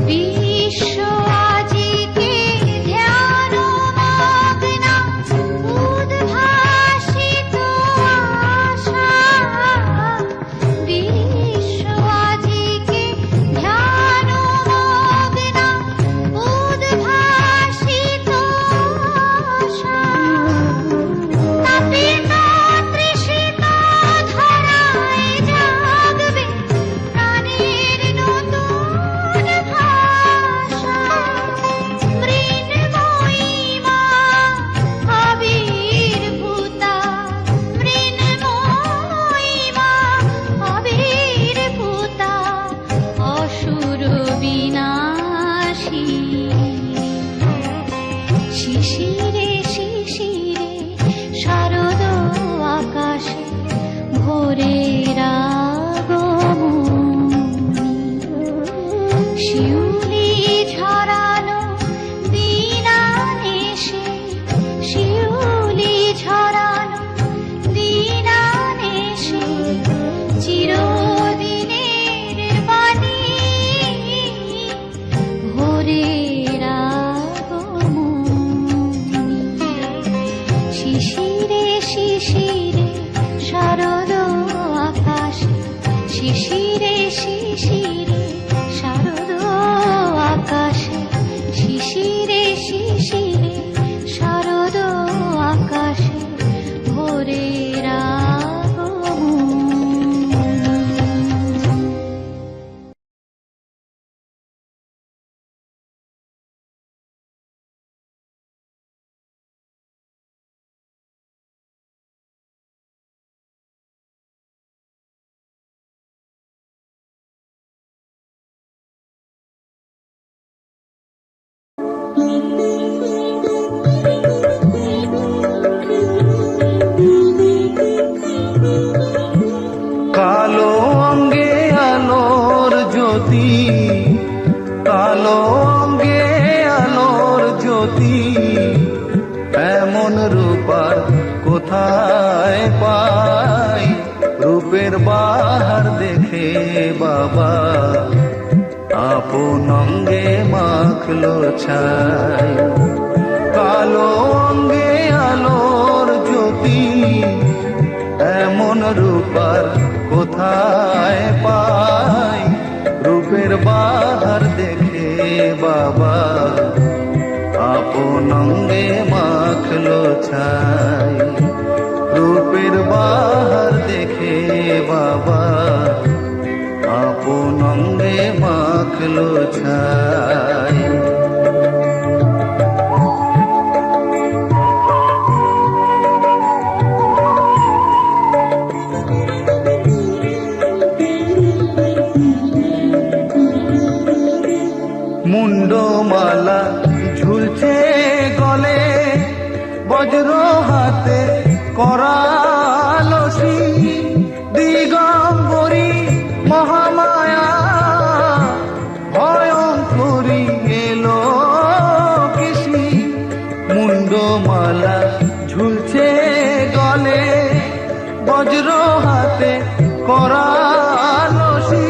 বিশ্ব আজিকে ধ্যান মা মাখলো ছাই কালো অঙ্গে আলোর জ্যোতি এমন রূপার কোথায় পাই রূপের বাহার দেখে বাবা আপন অঙ্গে মাখলো ছাই রূপের বাহার দেখে বাবা আপন অঙ্গে মাখলো ছাই মুন্ডমালা ঝুলছে গলে বজ্র হাতে করালসি দিগম্বরী মহামায়া ভয়ঙ্করী এলো কিসি মুন্ডমালা ঝুলছে গলে বজ্র হাতে করালসি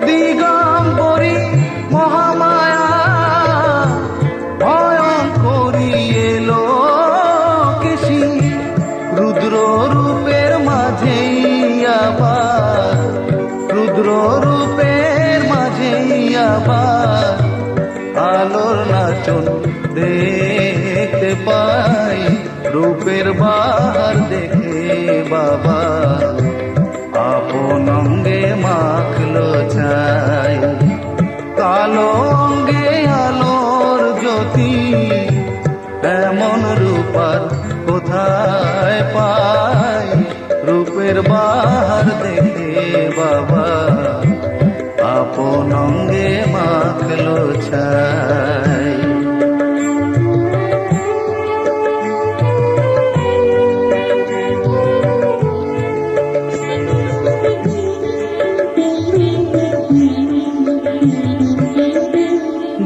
দিগম্বরী মহামায়া ভয়ঙ্করী এলো কেশি রুদ্র রূপের মাঝেই আবার রুদ্র রূপের মাঝেই আবার আলোর নাচন দেখতে পাই রূপের বাহার দেখে বাবা আপন অঙ্গে মাখলো ছাই কালো অঙ্গে আলোর জ্যোতি এমন রূপার কোথায় পাই রূপের বাহার দেখে বাবা আপন অঙ্গে মাখলো ছাই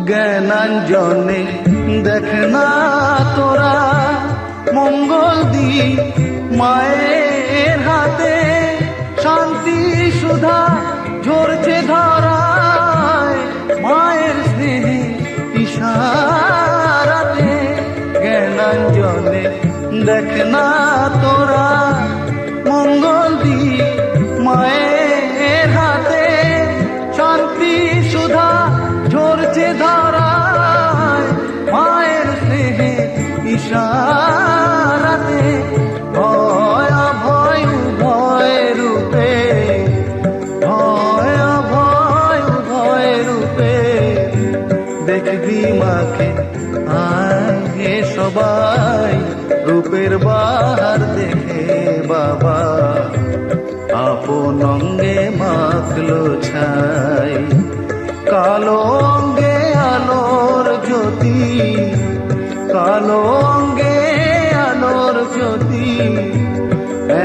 জ্ঞানাঞ্জনে দেখ না তোরা মঙ্গল দি মায়ের হাতে শান্তি সুধা ঝরছে ধরায় মায়ের স্নেহে ইশারাতে জ্ঞানাঞ্জনে দেখ না তোরা মঙ্গল দি মায়ের হাতে শান্তি সুধা ঝরছে ধরায় মায়ের স্নেহে ইশারাতে ভয় ভয় ভয় রূপে ভয় ভয় ভয় রূপে দেখবি মাকে আগে সবাই রূপের বাহার দেখে বাবা আপন অঙ্গে মাখলো ছাই কালো অঙ্গে আলোর জ্যোতি কালো অঙ্গে আলোর জ্যোতি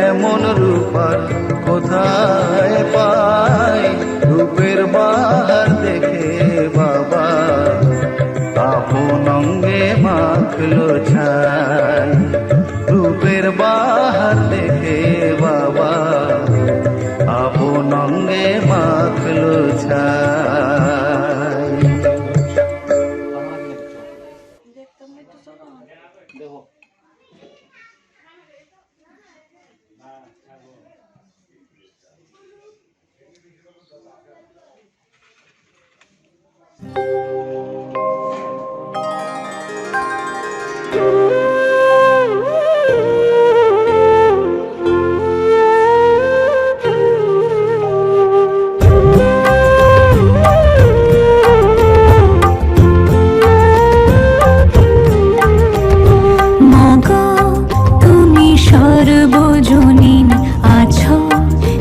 এমন রূপার কোথায় পাই রূপের বাহার দেখে বাবা আপন অঙ্গে মাখলো ছাই রূপের বাহার দেখে বাবা আপন অঙ্গে মাখলো ছাই সর্বজনীন আছো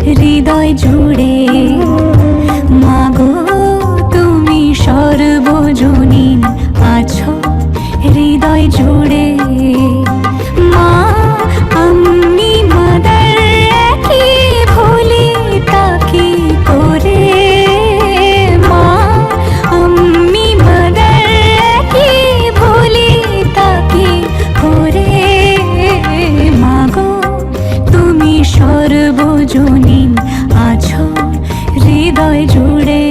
হৃদয় জুড়ে মাগো তুমি সর্বজনীন আছো হৃদয় জুড়ে মা আমি মাদার কি ভুলি তাকে করে মা আমি মাদার কি ভুলি তাকে করে সর্বজনীন আছো হৃদয় জুড়ে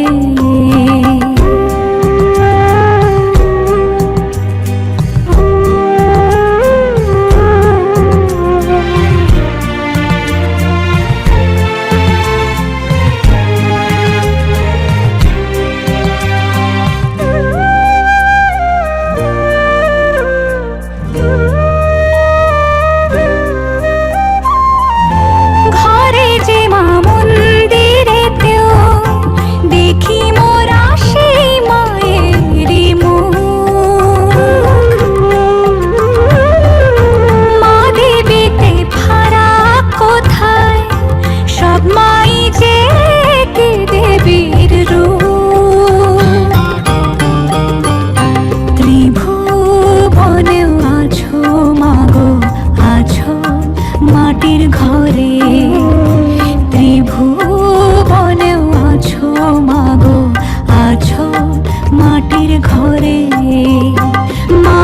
করে মা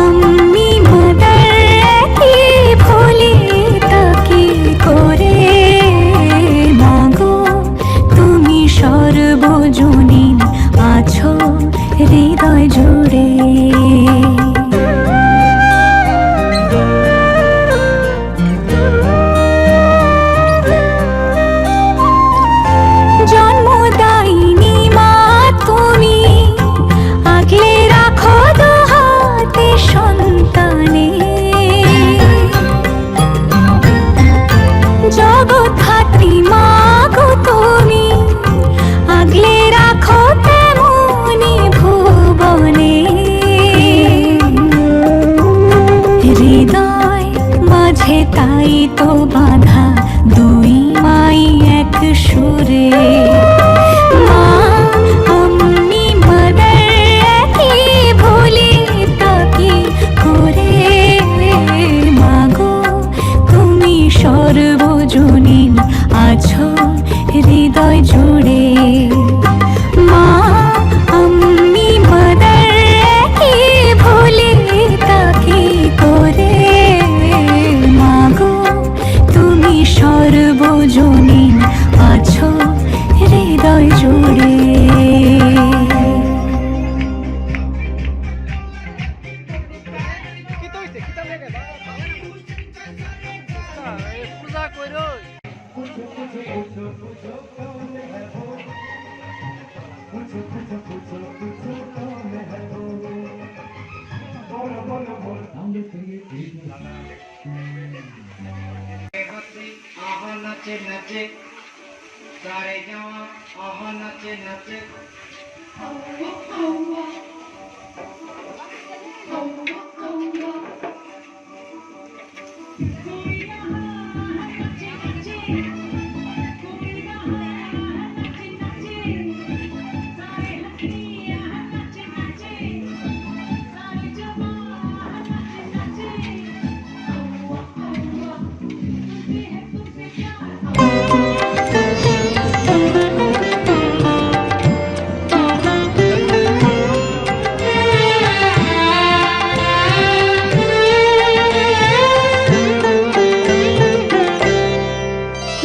আমি মাদার কি ভুলি তাকে করে মাগো তুমি সর্বজনীন আছো হৃদয় জুড়ে জন্মদায়িনী মা তুমি আগলে রাখো দুহাতে সন্তানে জগৎধাত্রী মা গো তুমি আগলে রাখো তেমনি ভুবনে হৃদয় মাঝে তাই তো বাঁধা দুই মাই এক সুরে মা আমি মাদার কি ভুলি তাকে করে মাগো তুমি সর্বজনীন আছো হৃদয় জুড়ে মা আমি মাদার কি ভুলি তাকে করে মাগো তুমি সর্বজনীন আছো হৃদয় জুড়ে आहा नाचे नाचे सारे जवां आहा नाचे नाचे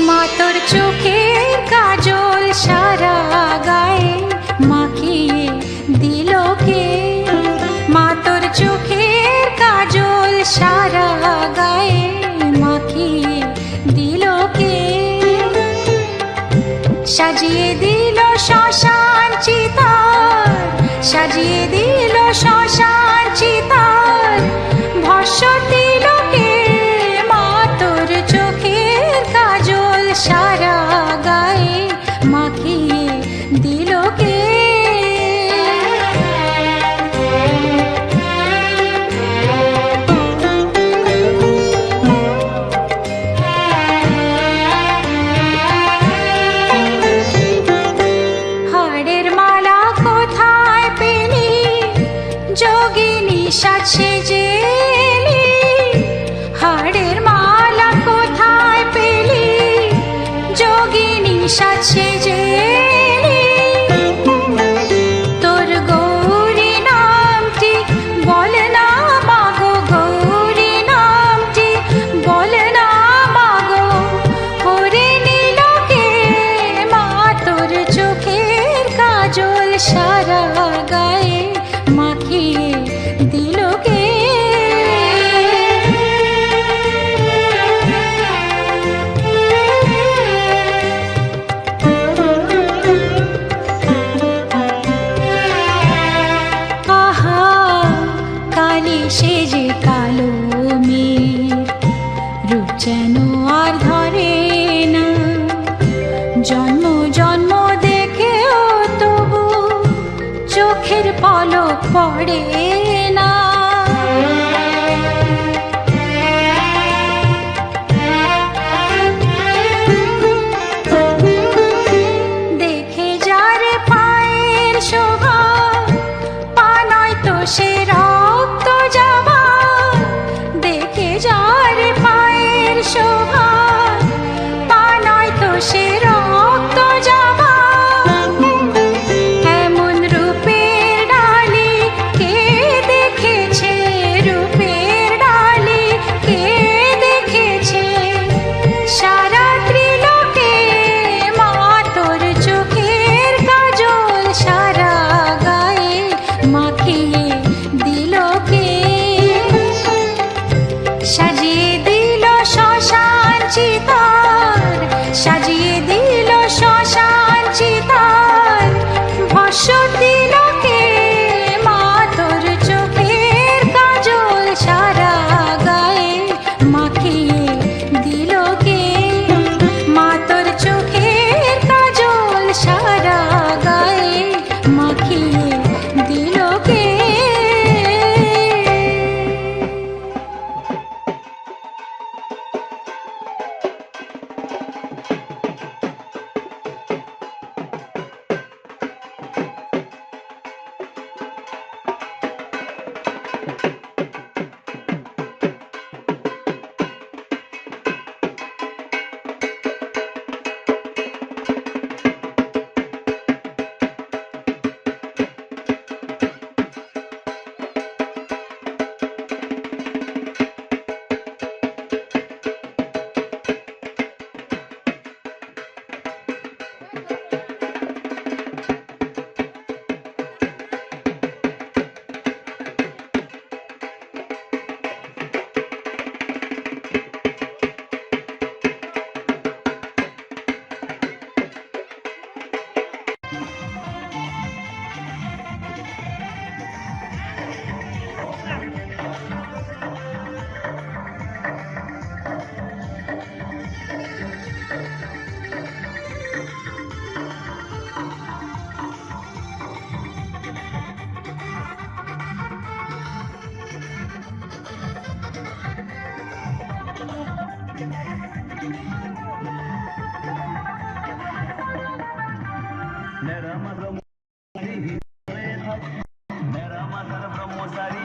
মা তোর চোখের কাজল সারা গায়ে মাখিয়ে দিল কে মা তোর চোখের কাজল সারা গায়ে মাখিয়ে দিল কে সাজিয়ে দিল শ্মশান চিতার সাজিয়ে দিল শ্মশান চিতার ভস্য দিল কে মা তোর চোখের কাজল সারা গায়ে মাখিয়ে দিল কে হাড়ের মালা কোথায় পেলি যোগিনী সাজে যে এলি হাড়ের মালা কোথায় পেলি যোগিনী সাজে যে এলি তোর গৌরী নামটি বল না মাগো গৌরী নামটি বল না মাগো হরে নীল কে মা তোর চোখের কাজল সারা গায়ে মাখিয়ে দিল কে আহা কালি সে যে কালো মেঘ রূপ যেন আর ধরে না জন্ম জন্ম দেখেও তবু চোখের পলক পড়ে না দেখে যার পায়ের শোভা পা নয় তো সে রক্ত যাবা দেখে যার পায়ের শোভা পা নয় তো সে রক্ত যাবা এমন রূপের ডাল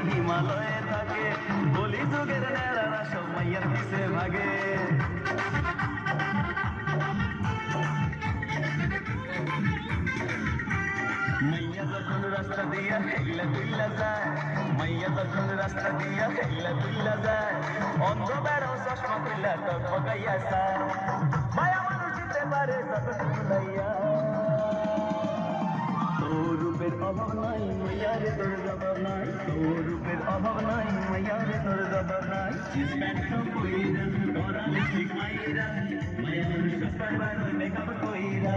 হিমালয়ে থাকে বলি যুগের নেড়ারা সব মাইয়ার পিছে ভাগে মাইয়া যখন রাস্তা দিয়া হেগলা দুইলা যায় মাইয়া যখন রাস্তা দিয়া হেগলা দুইলা যায় অন্ধ বেড়াও চশমা খুইলা টকবগাইয়া যায় মায়া মানুষ দিতে পারে যখন ভুলাইয়া তোর রূপের অভাব নাই মাইয়ারে তোর জবাব নাই তোর রূপের অভাব নাই মাইয়ারে তোর জবাব নাই স্প্যান্ট কইরা তোরা লিপস্টিক মাইরা মায়া মানুষ সস্তায় বারো মেকআপ কইরা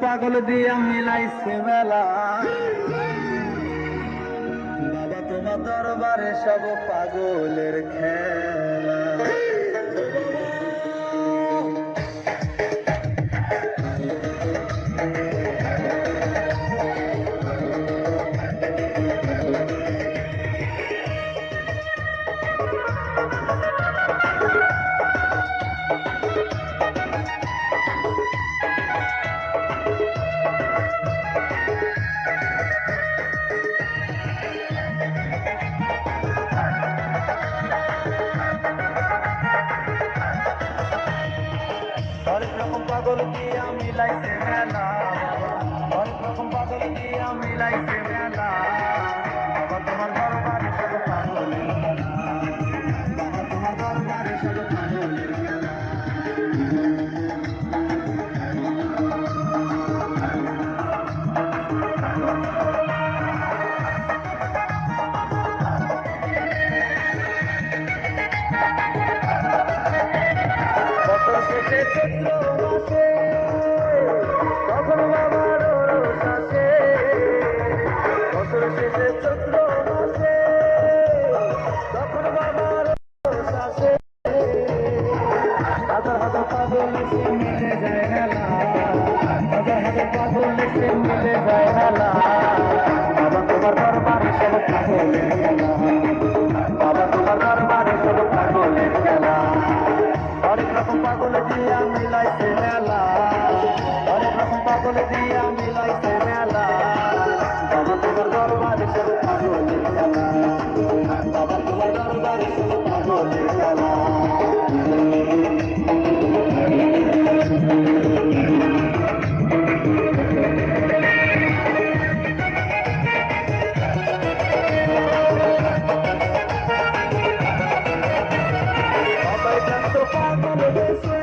পাগল দিয়া মিলাইছে মেলা বাবা তোমার দরবারে সব পাগলের খেলা হরেক রকম পাগল দিয়া মিলাইছে মেলা হরেক রকম পাগল দিয়া মিলাইছে মেলা বাবা তোমার দরবারে সব পাগলের খেলা বাবা তোমার দরবারে সব পাগলের খেলা শেষে চৈত্র মাসে তখন বাবার রোষ আসে বছর শেষে চৈত্র মাসে তখন বাবার রোষ আসে হাজার হাজার পাগল এসে মিলে যায় হেলা হাজার হাজার পাগল এসে মিলে যায় হেলা বাবা তোমার দরবারে সব পাগলের খেলা বাবা তোমার দরবারে সব পাগলের খেলা হরেক রকম পাগল দিয়া মিলাইছে মেলা হরেক রকম পাগল দিয়া মিলাইছে মেলা বাবা তোমার দরবারে সব পাগলের খেলা বাবা তোমার দরবারে সব পাগলের খেলা পাগল দেশে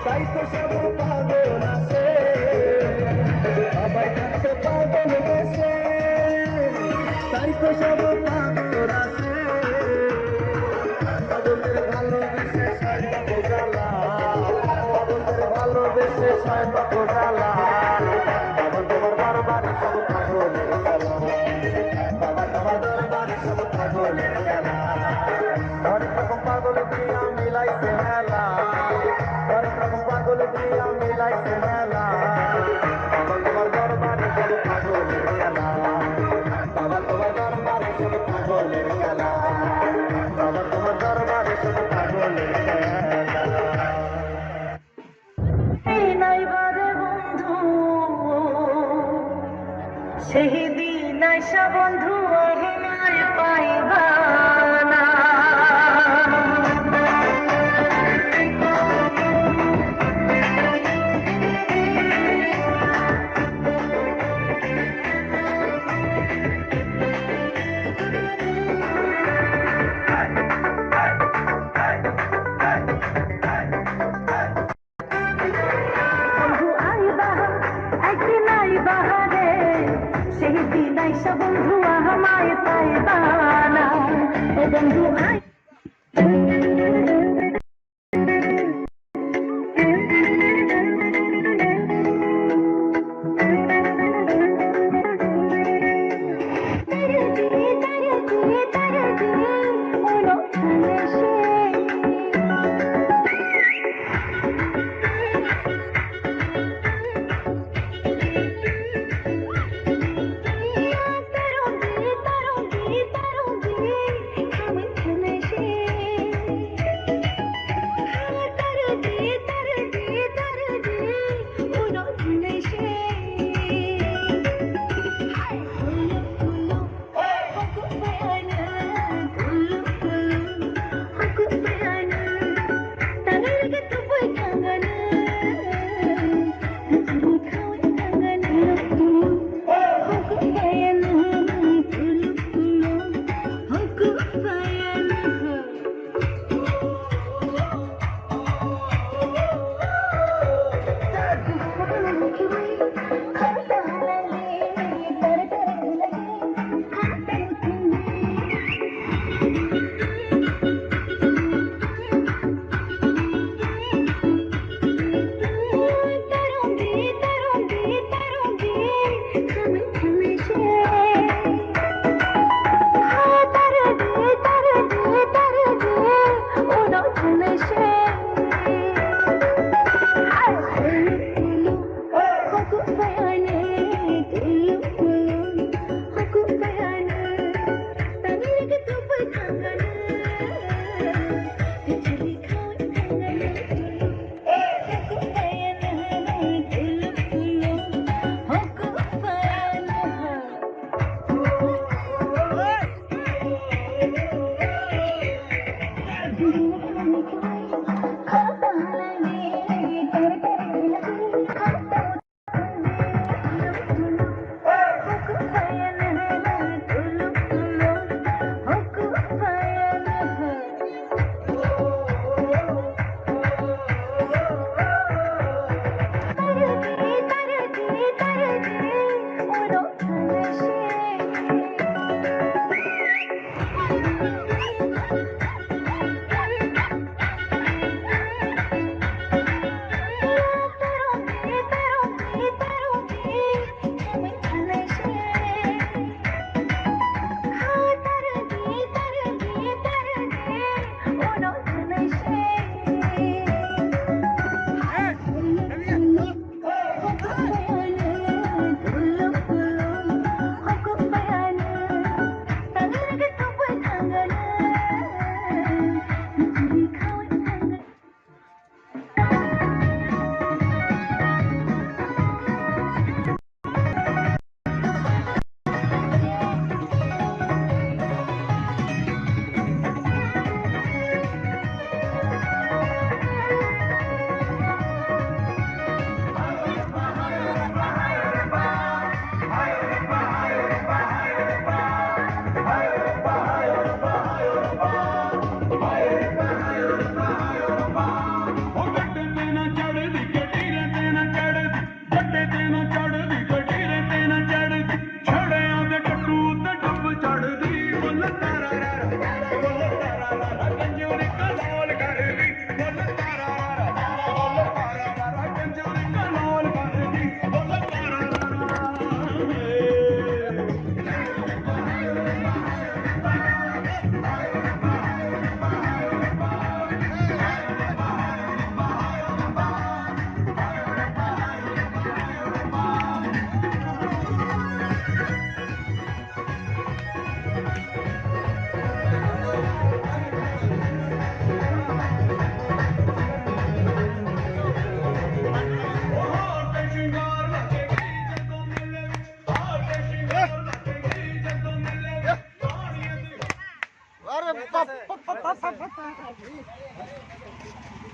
তাই তো সব পাগল আছে সবাই থাকতে পাগল দেশে তাই তো সব পাগল আছে পাগলদের ভালোবেসে সাইডা বোঝালা পাগলদের ভালোবেসে সাইডা বোঝালা বাবা তোমার দরবারে সব পাগলের খেলা বাবা তোমার দরবারে সব পাগলের খেলা হরেক রকম পাগল দিয়া মিলাইছে মেলা হরেক রকম পাগল দিয়া মিলাইছে মেলা বাবা তোমার দরবারে সব পাগলের খেলা বাবা তোমার দরবারে সব পাগলের খেলা বাবা তোমার দরবারে সব পাগলের খেলা নাইবারে বন্ধু সেই দিন আইসা বন্ধু আমায় পাইবা না বন্ধু আইবা একদিন আইবা রে সেই দিন আইসা বন্ধু আমায় পাইবা না ও বন্ধু আই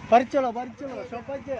বাড়ি চলো সবাইকে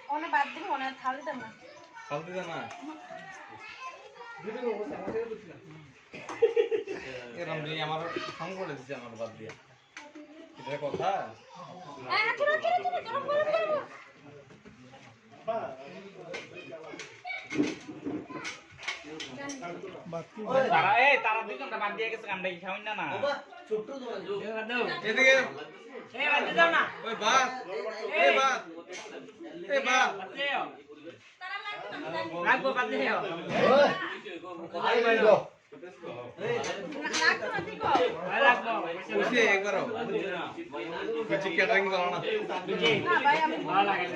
অনেক বাদ দিন অনেক থাল দিতাম না আমার সঙ্গ করে দিচ্ছে আমার বাদ দিয়া এটা কথা তারা দুজনটা বাদ দিয়ে গেছে আমরা কি খাওয়াই না ছোট্ট তো এদিকে বাদ দাও না ওই বাস এই বাস এই বাস লাগবো বাদ দিয়ে আই বাইলো লাগবো ওইসে একবারও কিছু ক্যাটারিং করো না ভালো লাগে